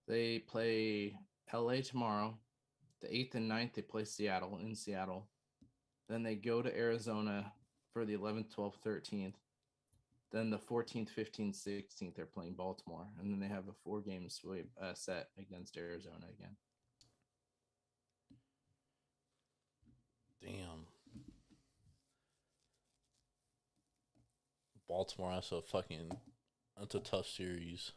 They play LA tomorrow. The 8th and 9th, they play Seattle in Seattle. Then they go to Arizona for the 11th, 12th, 13th. Then the 14th, 15th, 16th, they're playing Baltimore. And then they have a 4-game sweep set against Arizona again.
Damn. Baltimore, that's a tough series.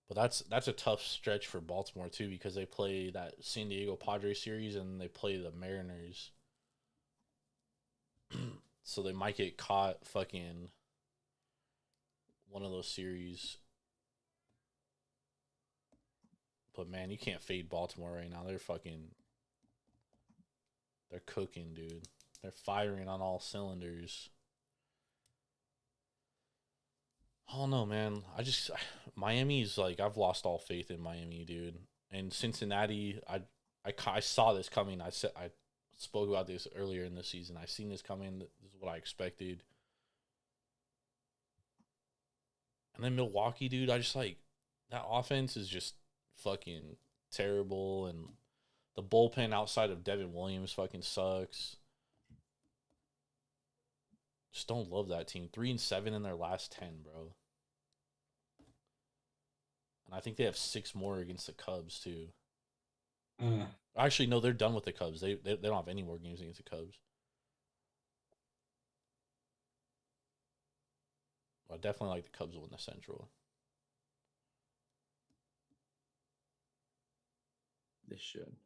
But that's a tough stretch for Baltimore too, because they play that San Diego Padres series and they play the Mariners. So they might get caught fucking one of those series. But man, you can't fade Baltimore right now. They're cooking, dude. They're firing on all cylinders. I don't know, man. Miami's like, I've lost all faith in Miami, dude. And Cincinnati, I saw this coming. I spoke about this earlier in the season. I seen this coming. This is what I expected. And then Milwaukee, dude, I just like that offense is just fucking terrible, and the bullpen outside of Devin Williams fucking sucks. Just don't love that team. 3-7 in their last 10, bro. And I think they have 6 more against the Cubs too. Actually, no, they're done with the Cubs. They don't have any more games against the Cubs. I definitely like the Cubs to win the Central.
They should.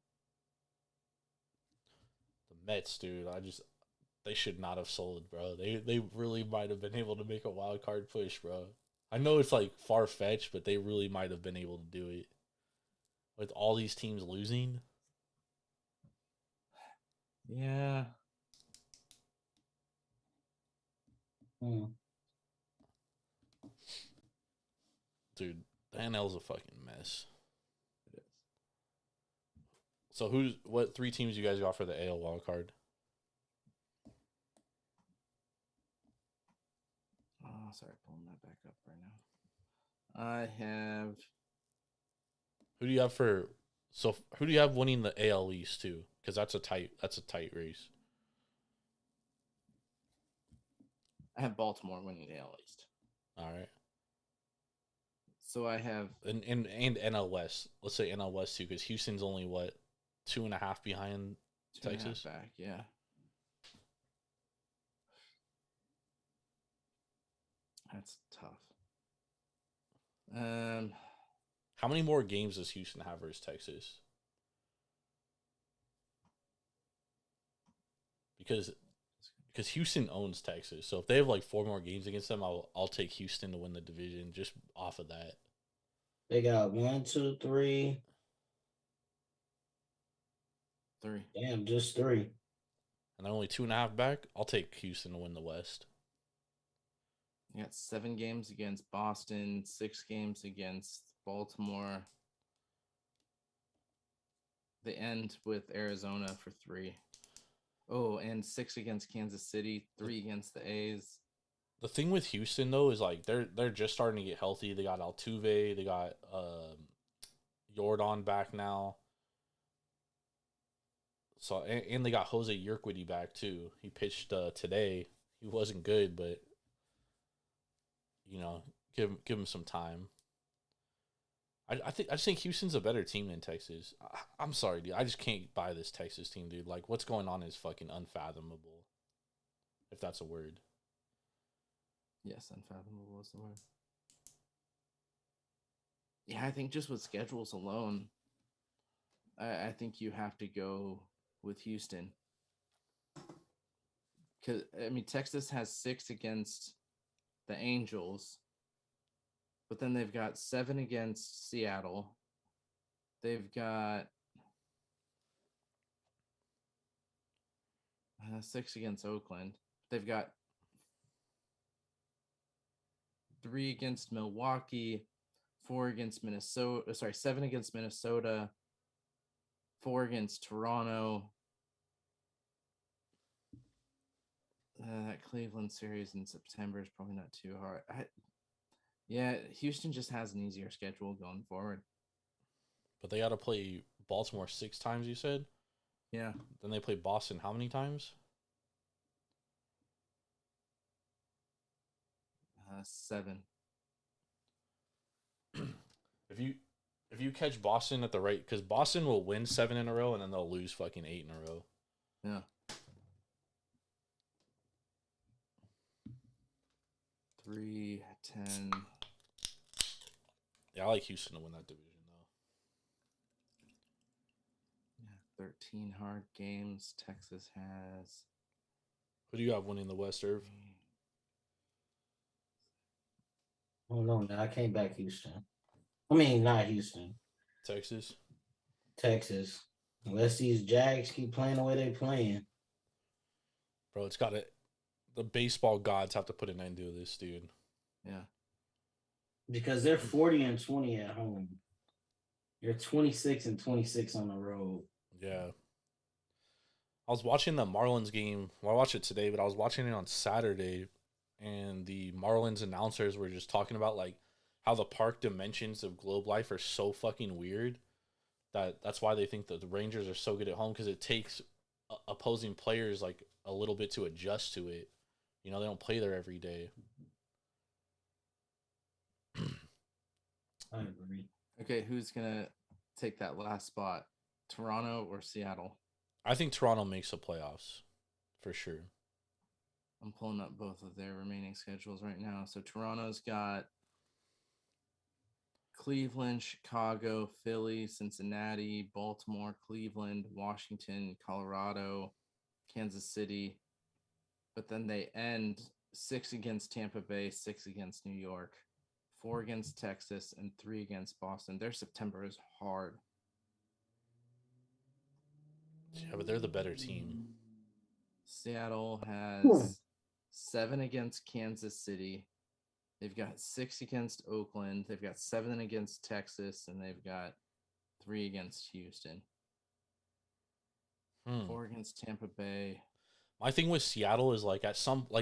The Mets, dude, they should not have sold, bro. They really might have been able to make a wild card push, bro. I know it's like far fetched, but they really might have been able to do it. With all these teams losing.
Yeah.
Dude, the NL's a fucking mess.
It is.
So what 3 teams you guys got for the AL wild card?
Oh, sorry, pulling that back up right now. I have.
Who do you have winning the AL East too? because that's a tight race.
I have Baltimore winning the AL East.
All right.
So I have
And NL West. Let's say NL West too, because Houston's only what 2.5 behind Texas.
back. Yeah. That's tough.
How many more games does Houston have versus Texas? Because Houston owns Texas, so if they have like 4 more games against them, I'll take Houston to win the division just off of that.
They got 1, 2, 3.
3.
Damn, just 3.
And they're only 2.5 back. I'll take Houston to win the West.
You got 7 games against Boston, 6 games against Baltimore. They end with Arizona for 3. Oh, and 6 against Kansas City, 3 against the A's.
The thing with Houston though is like they're just starting to get healthy. They got Altuve, they got Jordan back now. So and they got Jose Urquidy back too. He pitched today. He wasn't good, but you know, give him some time. I just think Houston's a better team than Texas. I'm sorry, dude. I just can't buy this Texas team, dude. Like, what's going on is fucking unfathomable. If that's a word.
Yes, unfathomable is the word. Yeah, I think just with schedules alone, I think you have to go with Houston. Because, I mean, Texas has 6 against the Angels. But then they've got 7 against Seattle. They've got 6 against Oakland. They've got 3 against Milwaukee, 4 against Minnesota. Sorry, 7 against Minnesota, 4 against Toronto. That Cleveland series in September is probably not too hard. Yeah, Houston just has an easier schedule going forward.
But they got to play Baltimore 6 times, you said?
Yeah.
Then they play Boston how many times?
7.
If you catch Boston at the right, because Boston will win 7 in a row and then they'll lose fucking 8 in a row.
Yeah. 3, 10.
Yeah, I like Houston to win that division, though.
Yeah, 13 hard games Texas has.
Who do you have winning the West, Irv?
Oh, no, I came back Houston. I mean, not Houston.
Texas?
Texas. Unless these Jags keep playing the way they're playing.
Bro, it's got to... The baseball gods have to put an end to this, dude.
Yeah.
Because they're 40-20 at home. You're 26-26 on the road.
Yeah. I was watching the Marlins game. Well, I watched it today, but I was watching it on Saturday, and the Marlins announcers were just talking about like how the park dimensions of Globe Life are so fucking weird that's why they think that the Rangers are so good at home, because it takes opposing players like a little bit to adjust to it. You know, they don't play there every day.
I agree.
Okay, who's going to take that last spot? Toronto or Seattle?
I think Toronto makes the playoffs for sure.
I'm pulling up both of their remaining schedules right now. So Toronto's got Cleveland, Chicago, Philly, Cincinnati, Baltimore, Cleveland, Washington, Colorado, Kansas City. But then they end 6 against Tampa Bay, 6 against New York, 4 against Texas, and 3 against Boston. Their September is hard.
Yeah, but they're the better team.
Seattle has 7 against Kansas City. They've got 6 against Oakland. They've got 7 against Texas, and they've got 3 against Houston. 4 against Tampa Bay.
My thing with Seattle is like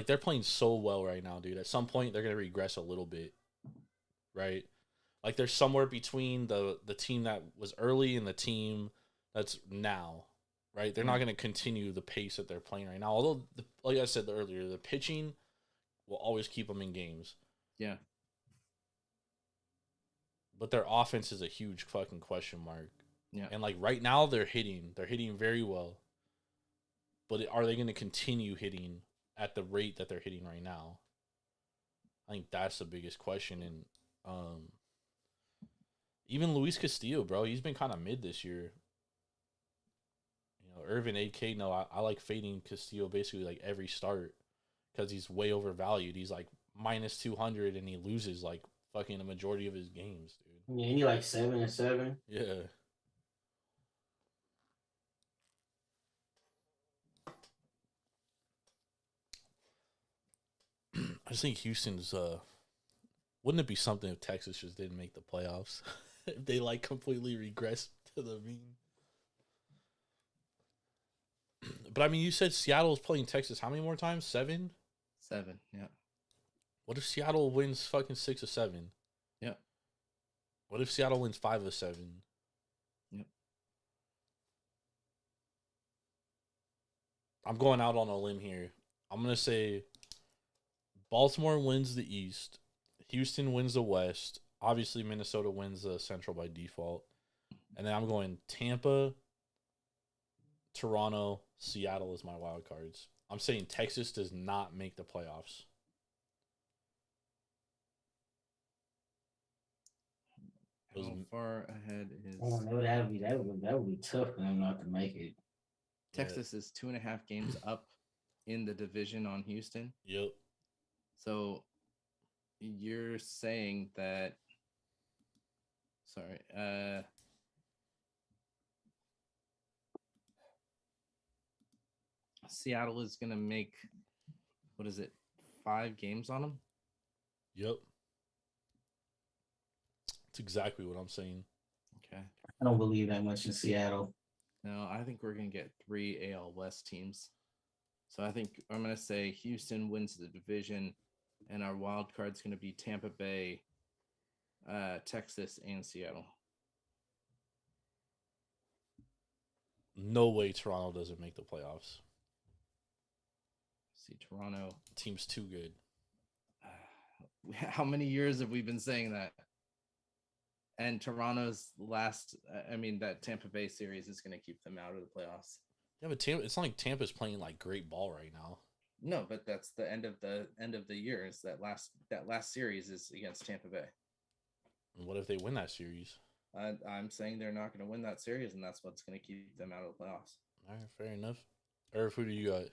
they're playing so well right now, dude. At some point they're gonna regress a little bit, right? Like they're somewhere between the team that was early and the team that's now. right? They're not going to continue the pace that they're playing right now. Although, like I said earlier, the pitching will always keep them in games.
Yeah.
But their offense is a huge fucking question mark.
Yeah.
And like right now they're hitting very well. But are they going to continue hitting at the rate that they're hitting right now? I think that's the biggest question. And even Luis Castillo, bro, he's been kind of mid this year. You know, Irvin AK, no, I like fading Castillo basically like every start because he's way overvalued. He's like minus 200 and he loses like fucking a majority of his games, dude.
Yeah, he like 7-7.
Yeah. I just think Houston's wouldn't it be something if Texas just didn't make the playoffs? If they like completely regressed to the mean. But I mean, you said Seattle's playing Texas how many more times? 7?
7, yeah.
What if Seattle wins fucking 6 or 7?
Yeah.
What if Seattle wins 5 or 7?
Yep.
I'm going out on a limb here. I'm gonna say Baltimore wins the East. Houston wins the West. Obviously, Minnesota wins the Central by default. And then I'm going Tampa, Toronto, Seattle as my wild cards. I'm saying Texas does not make the playoffs.
How far ahead is
Oh, no, that would be tough for them not to make it.
Texas? Is 2.5 games up in the division on Houston.
Yep.
So you're saying that Seattle is going to make, what is it, 5 games on them?
Yep. That's exactly what I'm saying.
Okay.
I don't believe that much in Seattle.
No, I think we're going to get 3 AL West teams. So I think I'm going to say Houston wins the division, and our wild card's going to be Tampa Bay, Texas, and Seattle.
No way Toronto doesn't make the playoffs.
See, Toronto.
Team's too good.
How many years have we been saying that? And Toronto's that Tampa Bay series is going to keep them out of the playoffs.
Yeah, but it's not like Tampa's playing like great ball right now.
No, but that's the end of the year. Is that last series is against Tampa Bay.
And what if they win that series?
I'm saying they're not going to win that series, and that's what's going to keep them out of the playoffs.
All right, fair enough. Irv, who do you got?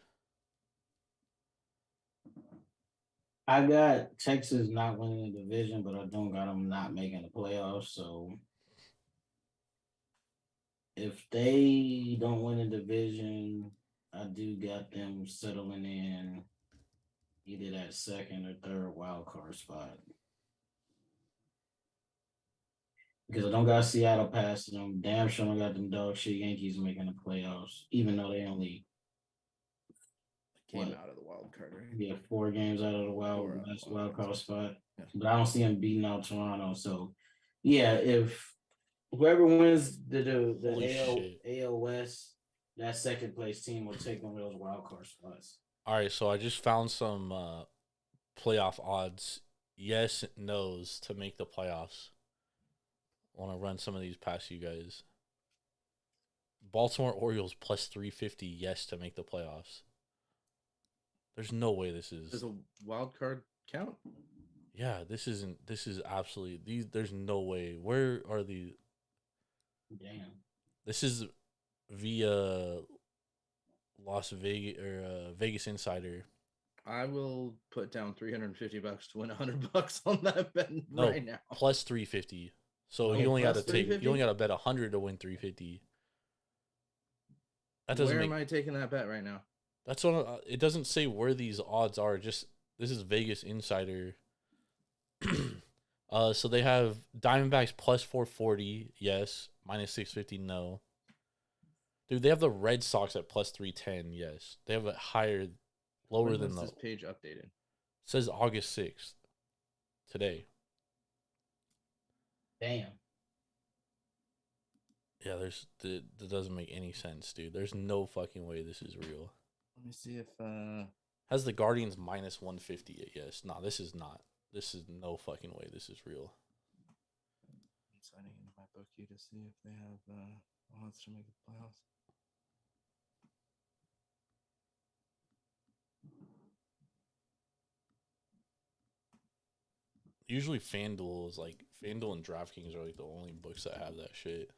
I got Texas not winning the division, but I don't got them not making the playoffs. So if they don't win the division, I do got them settling in either that second or third wild card spot. Because I don't got Seattle passing them. Damn sure I got them dog shit Yankees making the playoffs, even though they only
came out of the wild card, right?
Yeah, 4 games out of the wild card spot. Yeah. But I don't see them beating out Toronto. So yeah, if whoever wins the AL West, that second place team will take one of those wild card spots.
All right, so I just found some playoff odds. Yes, no's to make the playoffs. I want to run some of these past you guys. Baltimore Orioles plus 350, yes, to make the playoffs. There's no way this is.
Does a wild card count?
Yeah, this is absolutely there's no way. Where are the?
Damn.
This is via Las Vegas or Vegas Insider.
I will put down $350 to win $100 on that bet right now.
Plus 350. So you only got to bet 100 to win 350. That doesn't.
Where am I taking that bet right now?
That's what it doesn't say where these odds are. Just this is Vegas Insider. So they have Diamondbacks plus 440, yes. Minus 650, no. Dude, they have the Red Sox at plus 310, yes. They have it lower than
this page updated.
Says August 6th. Today.
Damn.
Yeah, that doesn't make any sense, dude. There's no fucking way this is real.
Let me see if
Has the Guardians minus 150? Yes. No, this is not. This is no fucking way this is real.
I'm signing into my bookie to see if they have odds to make the playoffs.
Usually FanDuel and DraftKings are like the only books that have that shit.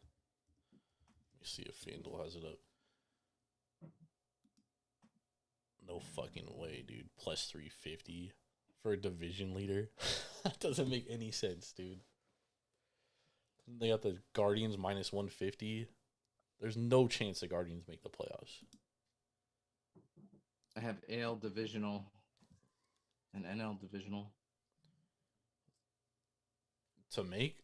Let me see if FanDuel has it up. No fucking way, dude. Plus 350 for a division leader. That doesn't make any sense, dude. They got the Guardians minus 150. There's no chance the Guardians make the playoffs.
I have AL divisional and NL divisional.
To make?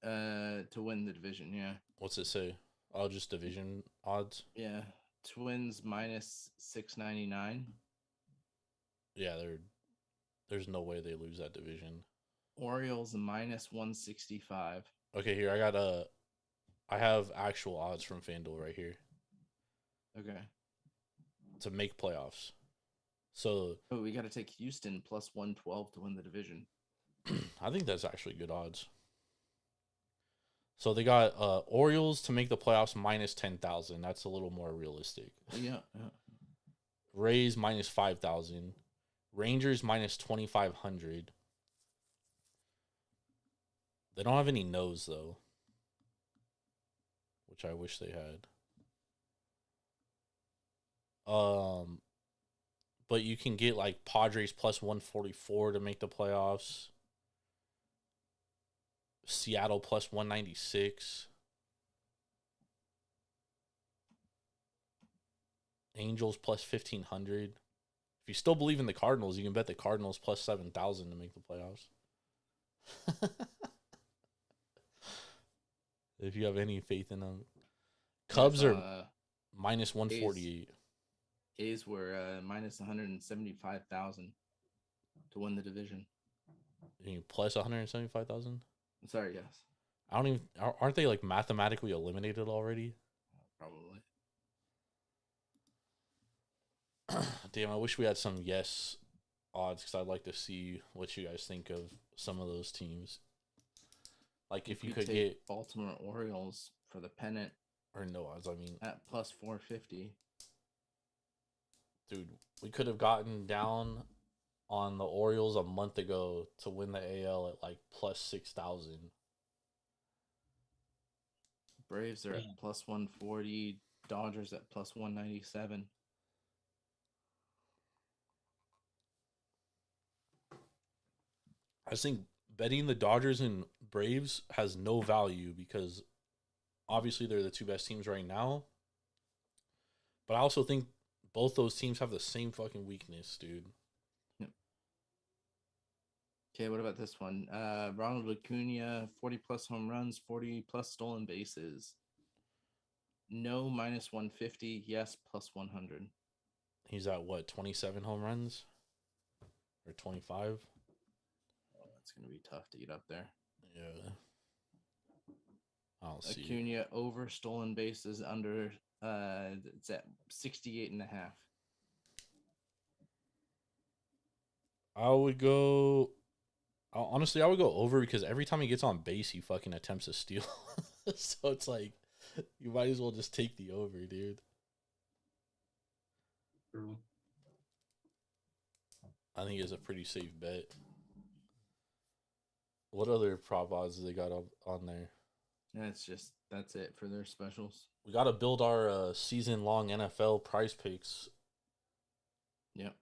To win the division, yeah.
What's it say? Oh, just division odds?
Yeah. Twins minus 699.
Yeah, there's no way they lose that division.
Orioles minus 165.
Okay, here I have actual odds from FanDuel right here
Okay.
to make playoffs. So
we got to take Houston plus 112 to win the division.
I think that's actually good odds. So they got Orioles to make the playoffs minus 10,000. That's a little more realistic.
Yeah.
Rays minus 5,000. Rangers minus 2,500. They don't have any no's though, which I wish they had. But you can get like Padres plus 144 to make the playoffs. Seattle plus 196. Angels plus 1,500. If you still believe in the Cardinals, you can bet the Cardinals plus 7,000 to make the playoffs. If you have any faith in them. Cubs are minus 148.
A's were minus 175,000 to win the division.
Plus 175,000?
Sorry, yes.
I don't even. Aren't they like mathematically eliminated already?
Probably.
Damn, I wish we had some yes odds because I'd like to see what you guys think of some of those teams. Like if you could get
Baltimore Orioles for the pennant,
or no odds. I mean,
at plus 450.
Dude, we could have gotten down on the Orioles a month ago to win the AL at like plus 6,000.
Braves are at plus 140. Dodgers at plus 197.
I just think betting the Dodgers and Braves has no value because obviously they're the two best teams right now. But I also think both those teams have the same fucking weakness, dude.
Yep. Okay, what about this one? Ronald Acuna, 40 plus home runs, 40 plus stolen bases. No, minus 150. Yes, plus 100.
He's at what, 27 home runs? Or 25?
It's going to be tough to get up there.
Yeah. I'll see.
Acuna over stolen bases under, it's at 68.5.
I would go over because every time he gets on base, he fucking attempts a steal. So it's like, you might as well just take the over, dude.
True.
I think it's a pretty safe bet. What other prop odds do they got on there?
That's it for their specials.
We got to build our season-long NFL prize picks.
Yep.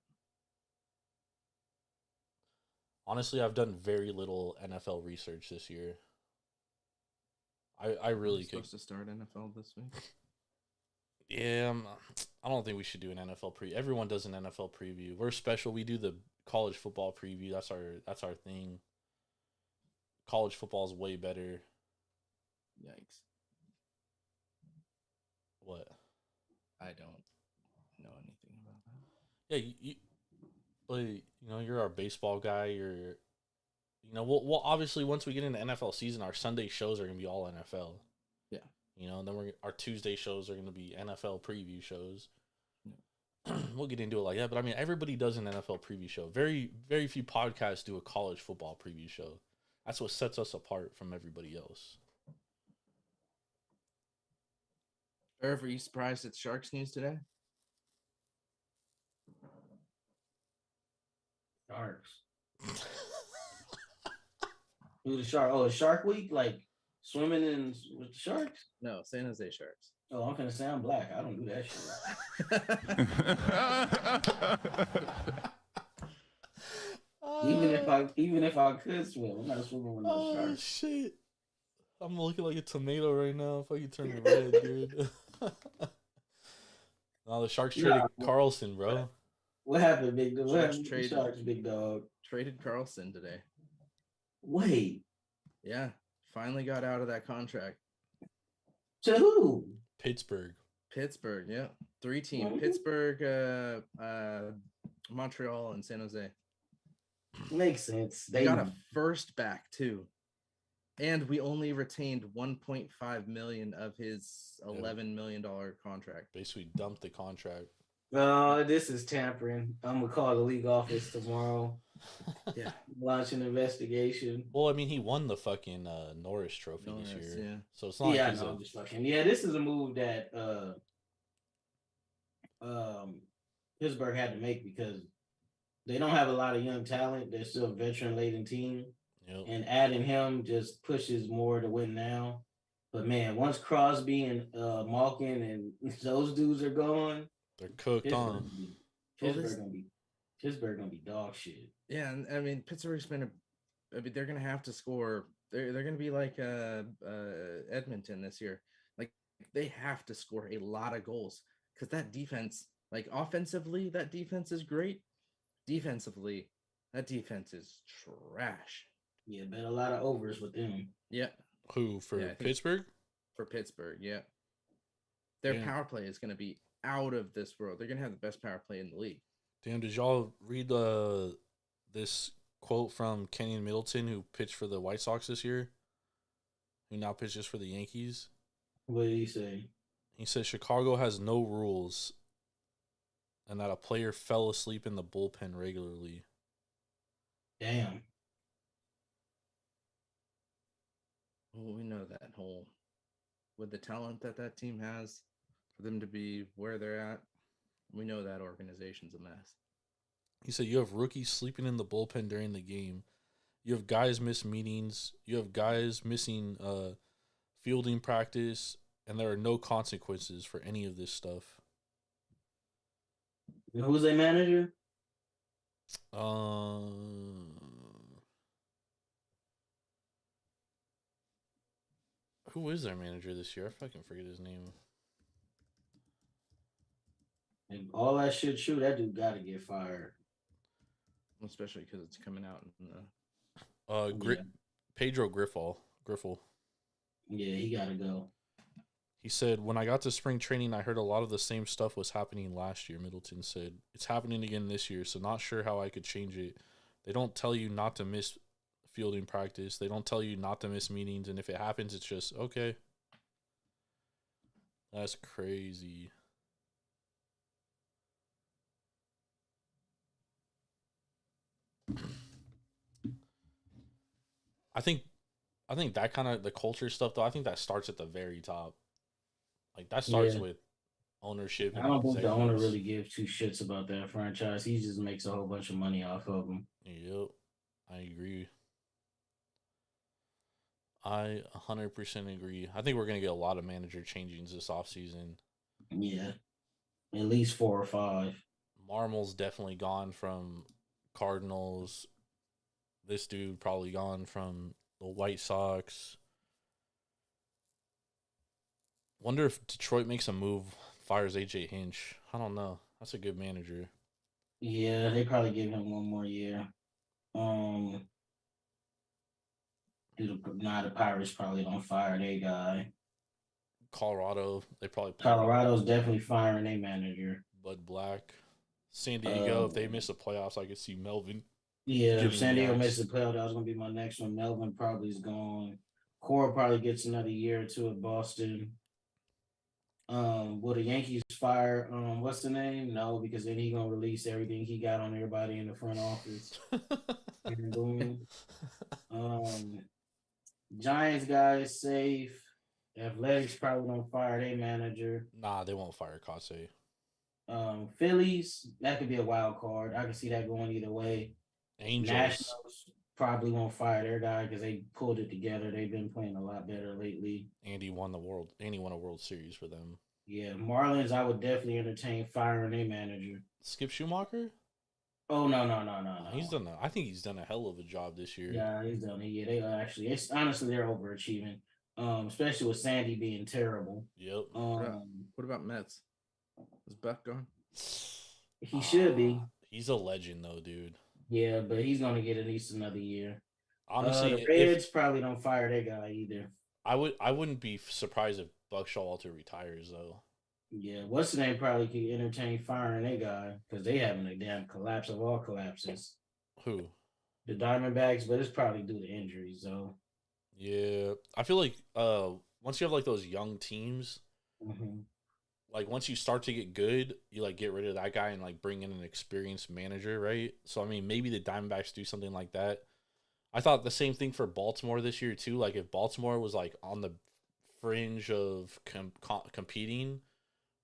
Honestly, I've done very little NFL research this year. I really could.
Supposed to start NFL this week.
Yeah, I don't think we should do an NFL preview. Everyone does an NFL preview. We're special. We do the college football preview. That's our thing. College football is way better.
Yikes.
What?
I don't know anything about that.
Yeah, you're our baseball guy. Well, obviously, once we get into NFL season, our Sunday shows are gonna be all NFL.
Yeah.
You know, and then our Tuesday shows are going to be NFL preview shows. We'll get into it like that, but I mean, everybody does an NFL preview show. Very, very few podcasts do a college football preview show. That's what sets us apart from everybody else.
Irv, are you surprised it's Sharks news today?
Sharks. Who the shark? Oh, it's Shark Week, like swimming in with the sharks.
No, San Jose Sharks.
Oh, I'm gonna say I'm black. I don't do that shit. Even if I could swim, I'm not swimming with no sharks.
Oh shit! I'm looking like a tomato right now. If I could turn red, dude. No, the Sharks traded Carlson, bro.
What happened, big dog? What
Sharks
happened to
traded-
Sharks, big dog?
Traded Carlson today.
Wait,
Yeah, finally got out of that contract.
to who?
Pittsburgh.
Pittsburgh, yeah. 3-team.
Mhm.
Pittsburgh, Montreal, and San Jose.
Makes sense.
They got a first back too. And we only retained 1.5 million of his $11 million contract.
Basically dumped the contract.
This is tampering. I'm gonna call the league office tomorrow.
Yeah.
Launch an investigation.
Well, I mean, he won the fucking Norris Trophy this year,
yeah.
so it's not
Yeah,
like
I
he's
know. I'm just fucking. Yeah, this is a move that Pittsburgh had to make because they don't have a lot of young talent. They're still a veteran laden team.
Yep.
And adding him just pushes more to win now. But man, once Crosby and Malkin and those dudes are gone,
They're cooked on.
Pittsburgh gonna be dog shit.
Yeah, and I mean Pittsburgh's been they're gonna have to score. They're gonna be like Edmonton this year. Like they have to score a lot of goals because that defense, like offensively, that defense is great. Defensively, that defense is trash.
Yeah, bet a lot of overs with them.
Yeah.
Who for
Yeah, I think-
Pittsburgh?
For Pittsburgh, yeah. Their
Yeah.
power play is going to be out of this world. They're going to have the best power play in the league.
Damn, did y'all read this quote from Kenyon Middleton, who pitched for the White Sox this year, who now pitches for the Yankees?
What did he say?
He said Chicago has no rules and that a player fell asleep in the bullpen regularly.
Damn.
Well, we know that whole with the talent that team has for them to be where they're at. We know that organization's a mess.
He said you have rookies sleeping in the bullpen during the game. You have guys miss meetings. You have guys missing fielding practice, and there are no consequences for any of this stuff.
And who's their manager?
Who is their manager this year? I fucking forget his name.
And all that shit true, that dude gotta get fired.
Especially because it's coming out in the
Yeah.
Pedro Griffel.
Yeah, he gotta go.
He said, when I got to spring training, I heard a lot of the same stuff was happening last year. Middleton said, it's happening again this year, so not sure how I could change it. They don't tell you not to miss fielding practice. They don't tell you not to miss meetings, and if it happens, it's just, okay. That's crazy. I think that kind of the culture stuff though, I think that starts at the very top. Like that starts with ownership.
I don't think the owner really gives two shits about that franchise. He just makes a whole bunch of money off of them.
Yep. I agree. I 100% agree. I think we're going to get a lot of manager changings this offseason.
Yeah. At least 4 or 5.
Marmel's definitely gone from Cardinals. This dude probably gone from the White Sox. Wonder if Detroit makes a move, fires AJ Hinch. I don't know. That's a good manager.
Yeah, they probably give him one more year. The Pirates probably don't fire their guy.
Colorado, they probably
Colorado's definitely firing their manager.
Bud Black. San Diego, if they miss the playoffs, I could see Melvin.
Yeah, if
giving
San Diego
max.
misses the playoff, that was gonna be my next one. Melvin probably is gone. Cora probably gets another year or two at Boston. Will the Yankees fire what's the name? No, because then he gonna release everything he got on everybody in the front office. And boom. Giants guy is safe. Athletics probably gonna fire their manager.
Nah, they won't fire Kase.
Phillies, that could be a wild card. I can see that going either way.
Angels.
Nationals probably won't fire their guy because they pulled it together. They've been playing a lot better lately.
Andy won a World Series for them.
Yeah, Marlins, I would definitely entertain firing their manager.
Skip Schumacher?
Oh no.
I think he's done a hell of a job this year.
Yeah, he's done it. Yeah, they actually. It's honestly they're overachieving. Especially with Sandy being terrible.
Yep.
What about Mets? Is Buck gone?
He should be.
He's a legend though, dude.
Yeah, but he's gonna get at least another year.
Honestly,
the Reds probably don't fire that guy either.
I wouldn't be surprised if Buck Showalter retires though.
Yeah, what's the name probably could entertain firing that guy because they having a damn collapse of all collapses.
Who?
The Diamondbacks, but it's probably due to injuries though.
Yeah, I feel like once you have like those young teams, like once you start to get good, you like get rid of that guy and like bring in an experienced manager, right? So I mean, maybe the Diamondbacks do something like that. I thought the same thing for Baltimore this year too. Like if Baltimore was like on the fringe of competing,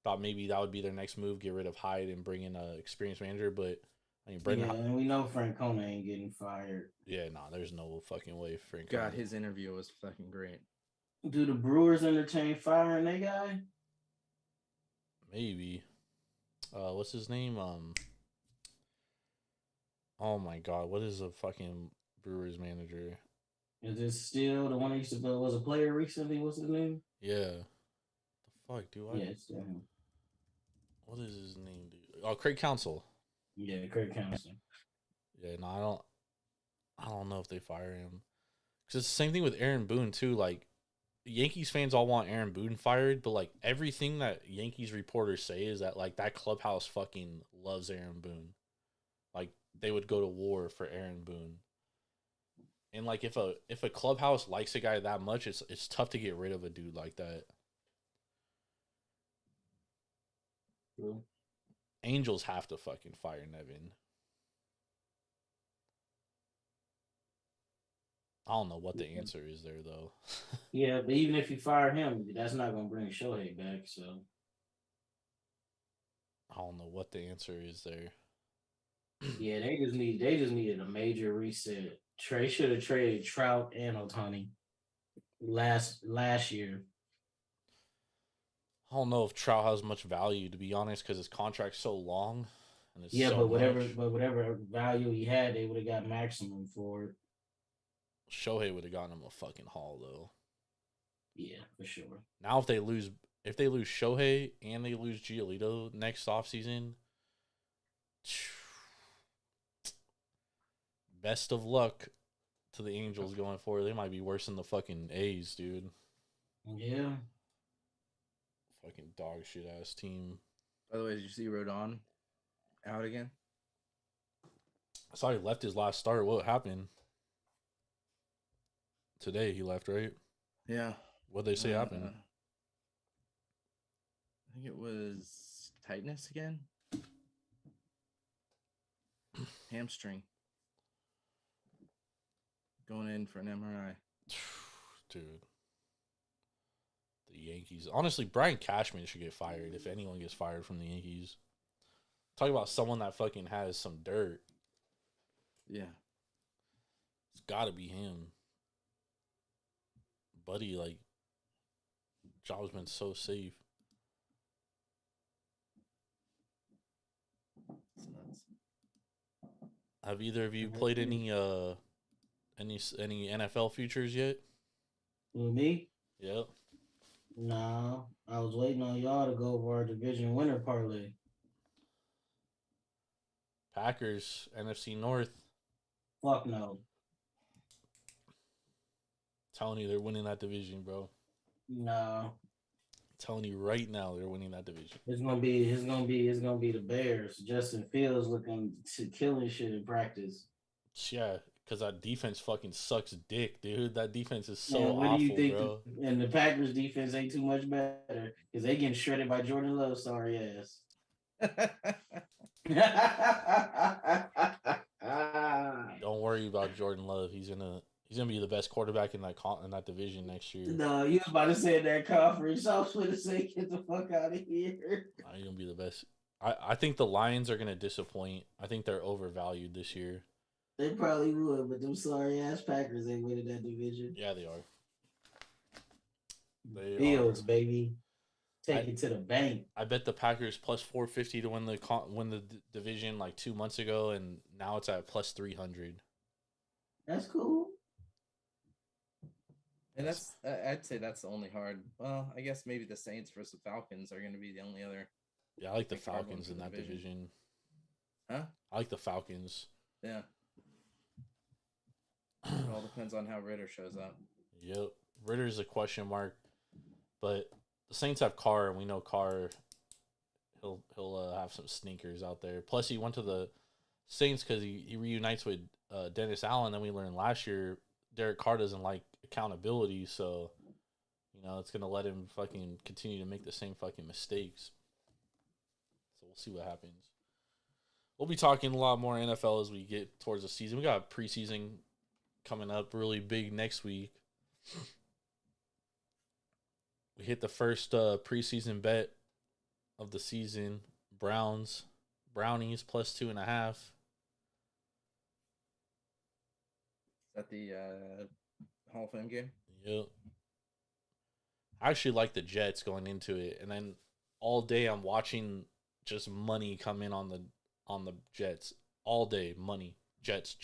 thought maybe that would be their next move, get rid of Hyde and bring in an experienced manager. But I mean,
Brendan, and we know Francona ain't getting fired.
Yeah, nah, there's no fucking way Francona.
God, his interview was fucking great.
Do the Brewers entertain firing that guy?
Maybe. What's his name? Oh my God, what is the fucking Brewers manager?
Is it still the one who used to was a player recently? What's his name?
Yeah. The fuck do I?
Yeah, it's him.
What is his name, dude? Oh, Craig Counsell.
Yeah, Craig Counsell.
Yeah, no, I don't know if they fire him. Because it's the same thing with Aaron Boone too. Like, Yankees fans all want Aaron Boone fired, but like everything that Yankees reporters say is that like that clubhouse fucking loves Aaron Boone. Like they would go to war for Aaron Boone. And like if a clubhouse likes a guy that much, it's tough to get rid of a dude like that.
True.
Angels have to fucking fire Nevin. I don't know what the answer is there, though.
Yeah, but even if you fire him, that's not going to bring Shohei back, so.
I don't know what the answer is there.
Yeah, they just needed a major reset. Trey should have traded Trout and Ohtani last year.
I don't know if Trout has much value, to be honest, because his contract's so long. And it's
but whatever value he had, they would have got maximum for it.
Shohei would have gotten him a fucking haul, though.
Yeah, for sure.
Now if they lose Shohei and they lose Giolito next offseason, best of luck to the Angels going forward. They might be worse than the fucking A's, dude.
Yeah.
Fucking dog shit ass team.
By the way, did you see Rodon out again?
I saw he left his last start. What happened? Today he left, right?
Yeah.
What'd they say happened?
I think it was tightness again. Hamstring. Going in for an MRI.
Dude. The Yankees. Honestly, Brian Cashman should get fired if anyone gets fired from the Yankees. Talk about someone that fucking has some dirt.
Yeah.
It's got to be him. Buddy, like, job's been so safe.
It's nuts.
Have either of you played any NFL futures yet?
With me?
Yep.
No, I was waiting on y'all to go over our division winner parlay.
Packers, NFC North.
Fuck no.
Telling you they're winning that division, bro.
No.
Telling you right now they're winning that division.
It's gonna be the Bears. Justin Fields looking to killing shit in practice.
Yeah, because that defense fucking sucks dick, dude. That defense is so
what
awful,
do you think?
bro.
And the Packers defense ain't too much better because they getting shredded by Jordan Love. Sorry ass.
Don't worry about Jordan Love. He's gonna be the best quarterback in that division next year.
No, you was about to say in that conference. I was going to say, get the fuck out of here.
He's gonna be the best. I think the Lions are gonna disappoint. I think they're overvalued this year.
They probably would, but them sorry ass Packers ain't winning that division.
Yeah, they are.
Bills, baby. Take it to the bank.
I bet the Packers plus 450 to win the division like 2 months ago, and now it's at plus 300.
That's cool.
And I'd say that's the only hard. Well, I guess maybe the Saints versus the Falcons are going to be the only other.
Yeah, I like the Falcons in that division.
Huh?
I like the Falcons.
Yeah. It all depends on how Ritter shows up.
Yep. Ritter's a question mark, but the Saints have Carr, and we know Carr. He'll have some sneakers out there. Plus, he went to the Saints because he reunites with Dennis Allen. Then we learned last year Derek Carr doesn't like accountability, so it's gonna let him fucking continue to make the same fucking mistakes. So we'll see what happens. We'll be talking a lot more NFL as we get towards the season. We got preseason coming up really big next week. We hit the first preseason bet of the season. Brownies plus 2.5.
Is that the Hall of Fame game?
Yep. I actually like the Jets going into it, and then all day I'm watching just money come in on the Jets all day. Money, Jets,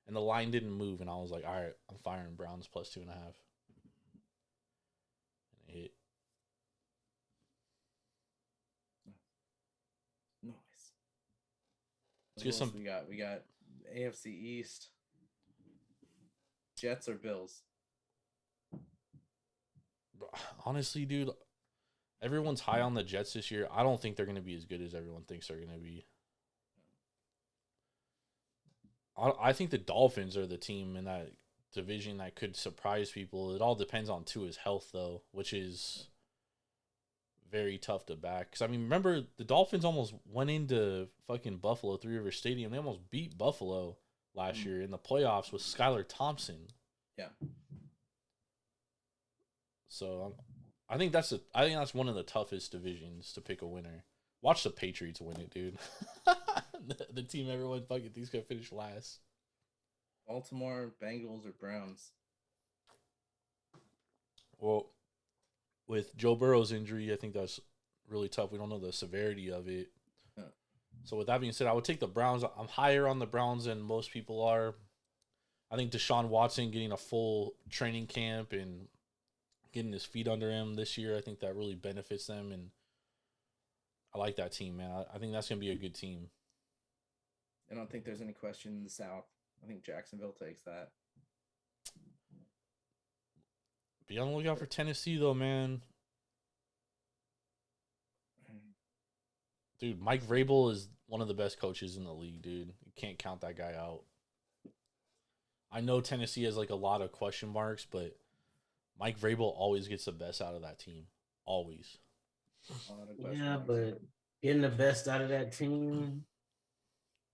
and the line didn't move, and I was like, all right, I'm firing Browns plus 2.5. And it hit.
Nice.
Let's get some.
We got AFC East. Jets or Bills?
Honestly, dude, everyone's high on the Jets this year. I don't think they're going to be as good as everyone thinks they're going to be. I think the Dolphins are the team in that division that could surprise people. It all depends on Tua's health, though, which is very tough to back. Because, I mean, remember, the Dolphins almost went into fucking Buffalo, Three River Stadium. They almost beat Buffalo last year in the playoffs with Skylar Thompson.
Yeah.
So I think that's one of the toughest divisions to pick a winner. Watch the Patriots win it, dude. the team everyone fucking thinks gonna finish last.
Baltimore, Bengals, or Browns?
Well, with Joe Burrow's injury, I think that's really tough. We don't know the severity of it.
Huh.
So with that being said, I would take the Browns. I'm higher on the Browns than most people are. I think Deshaun Watson getting a full training camp and getting his feet under him this year, I think that really benefits them, and I like that team, man. I think that's going to be a good team.
I don't think there's any question in the South. I think Jacksonville takes that.
Be on the lookout for Tennessee, though, man. Dude, Mike Vrabel is one of the best coaches in the league, dude. You can't count that guy out. I know Tennessee has like a lot of question marks, but Mike Vrabel always gets the best out of that team. Always.
Yeah, but getting the best out of that team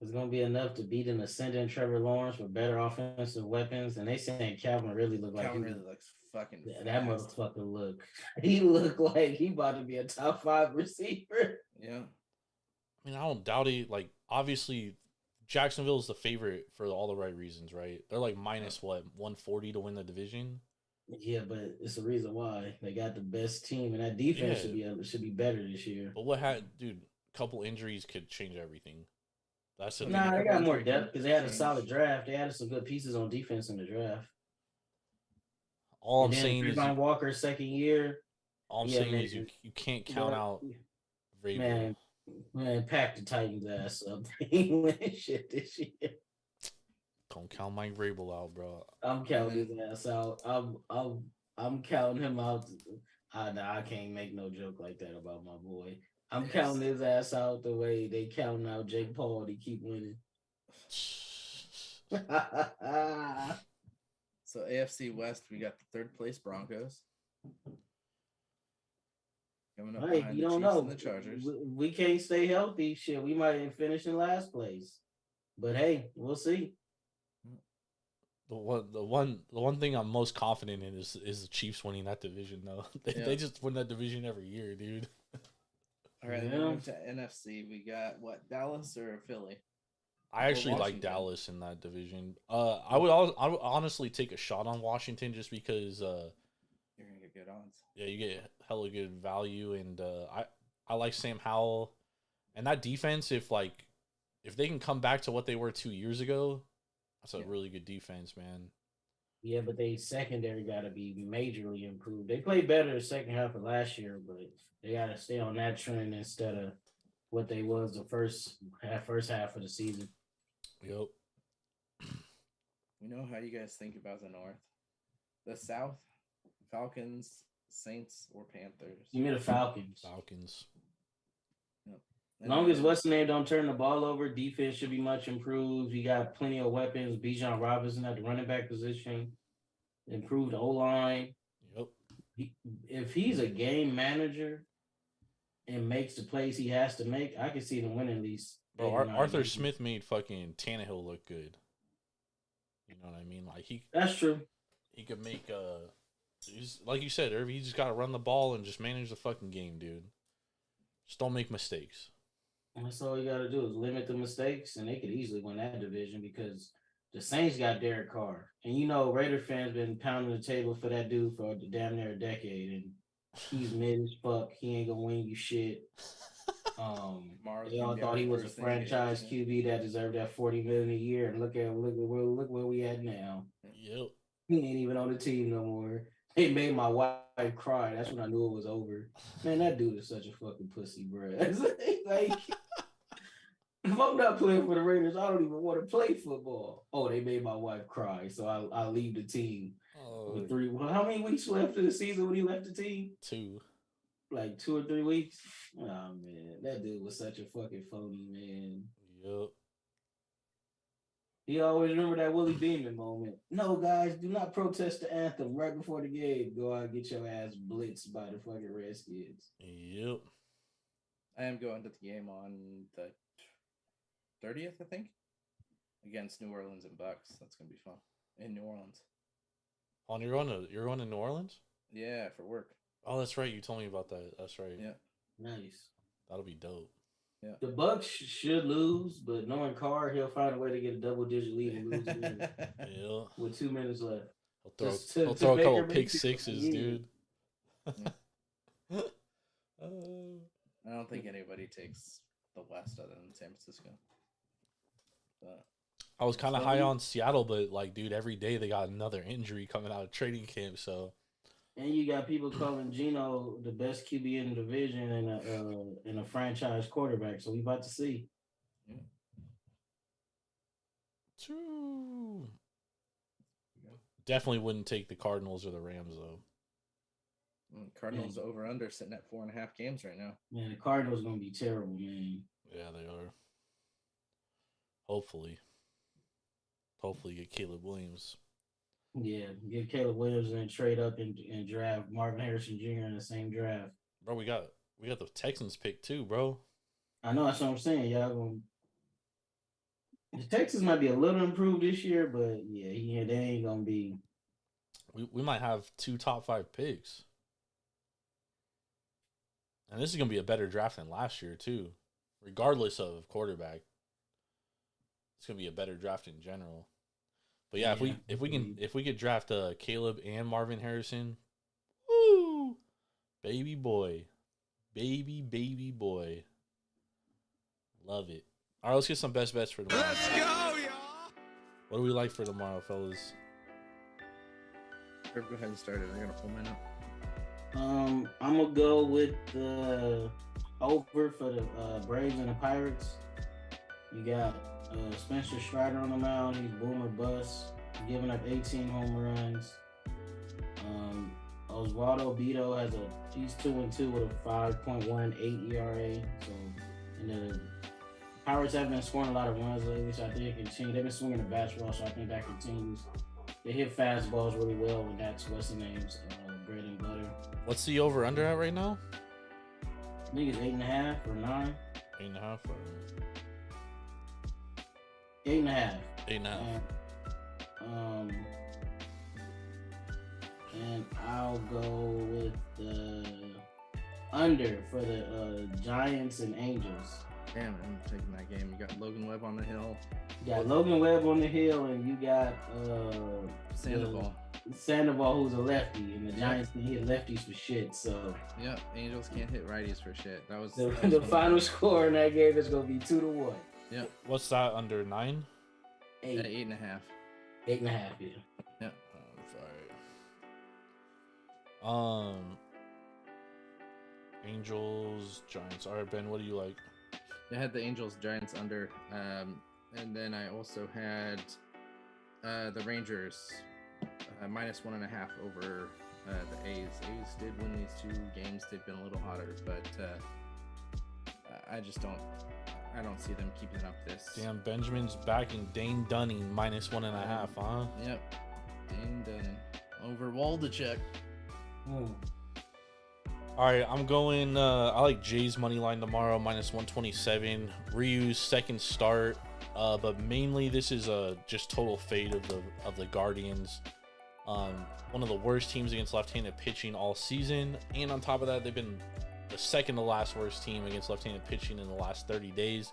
is going to be enough to beat an ascending Trevor Lawrence with better offensive weapons. And they saying Calvin really look like
Calvin really looks fucking
that
fast.
motherfucker look. He look like he about to be a top 5 receiver.
Yeah.
I mean, I don't doubt it. Like, obviously, Jacksonville is the favorite for all the right reasons, right? They're like minus, 140 to win the division?
Yeah, but it's the reason why they got the best team, and that defense should be better this year.
But dude, a couple injuries could change everything. That's the
thing. They got more depth because they had a solid draft. They added some good pieces on defense in the draft.
All I'm saying is
Walker's second year.
All I'm saying is you can't count out Vrabel.
Man, pack the Titans ass up. They ain't winning shit this year.
Don't count Mike Vrabel out, bro.
I'm counting his ass out. I'm counting him out. I can't make no joke like that about my boy. I'm counting his ass out the way they counting out Jake Paul to keep winning.
So AFC West, we got the third place Broncos. Coming up
Hey,
behind
you
the
don't
Chiefs
know.
and the Chargers.
We can't stay healthy. Shit, we might finish in last place. But hey, we'll see.
The one thing I'm most confident in is the Chiefs winning that division though. They just win that division every year, dude.
All right, then we move to NFC. We got what, Dallas or Philly?
I actually like
Washington.
Dallas in that division. I would honestly take a shot on Washington just because
You're gonna get good odds.
yeah, you get hella good value, and I like Sam Howell and that defense. If they can come back to what they were 2 years ago, that's a really good defense, man.
Yeah, but they secondary got to be majorly improved. They played better the second half of last year, but they got to stay on that trend instead of what they was the first half of the season.
Yep.
You know how you guys think about the North, the South, Falcons, Saints, or Panthers?
Give me the Falcons.
Falcons.
Yep.
As long as what's the name don't turn the ball over, defense should be much improved. You got plenty of weapons. Bijan Robinson at the running back position, improved O-line.
Yep.
If he's a game manager and makes the plays he has to make, I can see them winning these.
Bro, Arthur Smith made fucking Tannehill look good. You know what I mean? Like
that's true.
He could make he's, like you said, Irv, he just got to run the ball and just manage the fucking game, dude. Just don't make mistakes.
That's all you got to do is limit the mistakes, and they could easily win that division because the Saints got Derek Carr. And you know, Raider fans been pounding the table for that dude for damn near a decade, and he's mid as fuck. He ain't gonna win you shit. They all thought he was a franchise QB that deserved that $40 million a year, and look where we at now.
Yep.
He ain't even on the team no more. They made my wife cry. That's when I knew it was over. Man, that dude is such a fucking pussy, bro. Like, if I'm not playing for the Raiders, I don't even want to play football. Oh, they made my wife cry, so I'll leave the team.
Oh,
How many weeks left in the season when he left the team?
2.
Like 2 or 3 weeks. Oh man, that dude was such a fucking phony, man.
Yep.
He always remember that Willie Beeman moment. No, guys, do not protest the anthem right before the game. Go out and get your ass blitzed by the fucking Redskins.
Yep.
I am going to the game on the 30th, I think, against New Orleans and Bucks. That's gonna be fun in New Orleans.
Oh, you're going to New Orleans?
Yeah, for work.
Oh, that's right. You told me about that. That's right.
Yeah.
Nice.
That'll be dope.
Yeah.
The Bucks should lose, but knowing Carr, he'll find a way to get a double-digit lead and lose again
Yeah.
with 2 minutes left.
He'll throw a couple pick sixes, dude.
I don't think anybody takes the West other than San Francisco. But
I was kind of high on Seattle, but like, dude, every day they got another injury coming out of training camp. So,
and you got people calling Geno the best QB in the division and a franchise quarterback. So we about to see.
yeah.
True. Definitely wouldn't take the Cardinals or the Rams though.
Cardinals over under sitting at 4.5 games right now.
Man, the Cardinals gonna be terrible, man.
Yeah, they are. Hopefully get Caleb Williams.
Yeah, get Caleb Williams and trade up and draft Marvin Harrison Jr. in the same draft.
Bro, we got the Texans pick too, bro.
I know that's what I'm saying. Y'all gonna the Texans might be a little improved this year, but yeah, they ain't gonna be.
We might have 2 top 5 picks. And this is gonna be a better draft than last year too. Regardless of quarterback. It's gonna be a better draft in general. But yeah, if we could draft Caleb and Marvin Harrison, woo, baby boy, baby boy, love it. All right, let's get some best bets for tomorrow.
Let's go, y'all.
What do we like for tomorrow, fellas?
Go ahead and start it. I'm gonna pull mine up.
I'm gonna go with the over for the Braves and the Pirates. You got Spencer Strider on the mound. He's boom or bust, giving up 18 home runs. Oswaldo Beto he's 2-2 with a 5.18 ERA. So, and the Pirates have been scoring a lot of runs lately, so I think it continue. They've been swinging the basketball, so I think that continues. They hit fastballs really well, and that's what's the name's bread and butter.
What's the over under at right now?
I think it's 8.5 or 9.
8.5 or
8.5.
8.5.
And I'll go with the under for the Giants and Angels.
Damn, I'm taking that game. You got Logan Webb on the hill.
You got Logan Webb on the hill, and you got Sandoval, who's a lefty, and the Giants can hit lefties for shit. So
Yep, Angels can't hit righties for shit. That was
the final score in that game is gonna be 2-1.
Yep.
What's that under 9?
8.
8.5.
8.5, yeah.
Yep.
Angels, Giants. All right, Ben, what do you like?
I had the Angels Giants under, and then I also had the Rangers -1.5 over the A's. A's did win these 2 games. They've been a little hotter, but I don't see them keeping up this.
Damn, Benjamin's backing Dane Dunning -1.5, huh?
Yep. Dane Dunning over Waldachek.
All right, I'm going. I like Jay's money line tomorrow -127. Ryu's second start, but mainly this is just total fade of the Guardians. One of the worst teams against left-handed pitching all season, and on top of that, they've been the second to last worst team against left-handed pitching in the last 30 days.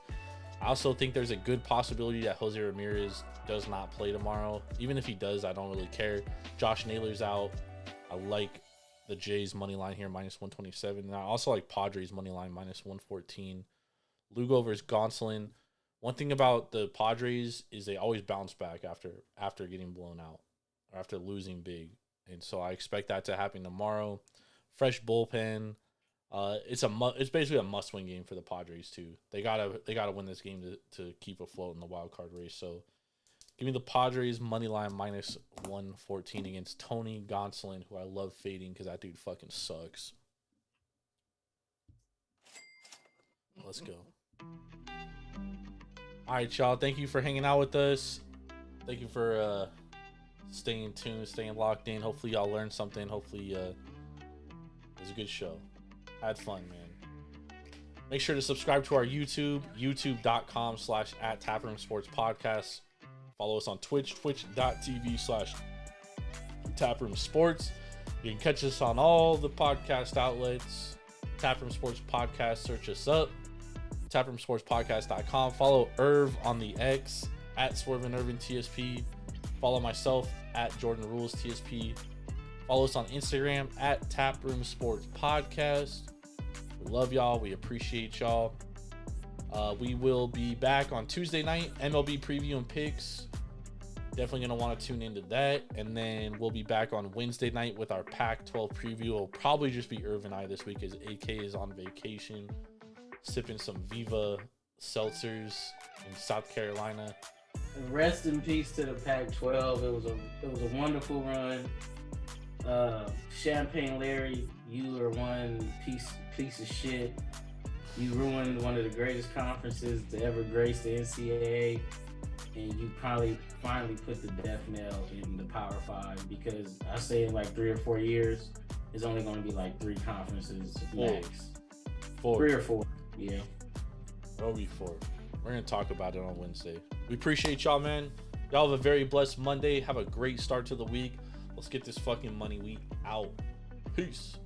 I also think there's a good possibility that Jose Ramirez does not play tomorrow. Even if he does, I don't really care. Josh Naylor's out. I like the Jays money line here -127, and I also like Padres money line -114. Lugo versus Gonsolin. One thing about the Padres is they always bounce back after getting blown out or after losing big, and so I expect that to happen tomorrow. Fresh bullpen. It's basically a must-win game for the Padres too. They gotta win this game to keep afloat in the wild card race. So give me the Padres money line -114 against Tony Gonsolin, who I love fading because that dude fucking sucks. Let's go. All right, y'all. Thank you for hanging out with us. Thank you for staying tuned, staying locked in. Hopefully, y'all learned something. Hopefully, it was a good show. Had fun, man. Make sure to subscribe to our YouTube, youtube.com/@taproomsportspodcast. Follow us on Twitch, twitch.tv/taproomsports. You can catch us on all the podcast outlets. Taproom Sports Podcast, search us up. taproomsportspodcast.com. Follow Irv on the X @SwervinIrvinTSP. Follow myself @JordanRulesTSP. Follow us on Instagram @Taproom Sports Podcast. We love y'all. We appreciate y'all. We will be back on Tuesday night, MLB preview and picks. Definitely going to want to tune into that. And then we'll be back on Wednesday night with our Pac-12 preview. It'll probably just be Irv and I this week as AK is on vacation, sipping some Viva seltzers in South Carolina.
Rest in peace to the Pac-12. It was a wonderful run. Champagne Larry, you are one piece of shit. You ruined one of the greatest conferences to ever grace the NCAA, and you probably finally put the death knell in the Power 5, because I say in like 3 or 4 years, it's only going to be like 3 conferences max.
4.
3 or 4, yeah.
It'll be 4. We're going to talk about it on Wednesday. We appreciate y'all, man. Y'all have a very blessed Monday. Have a great start to the week. Let's get this fucking money week out. Peace.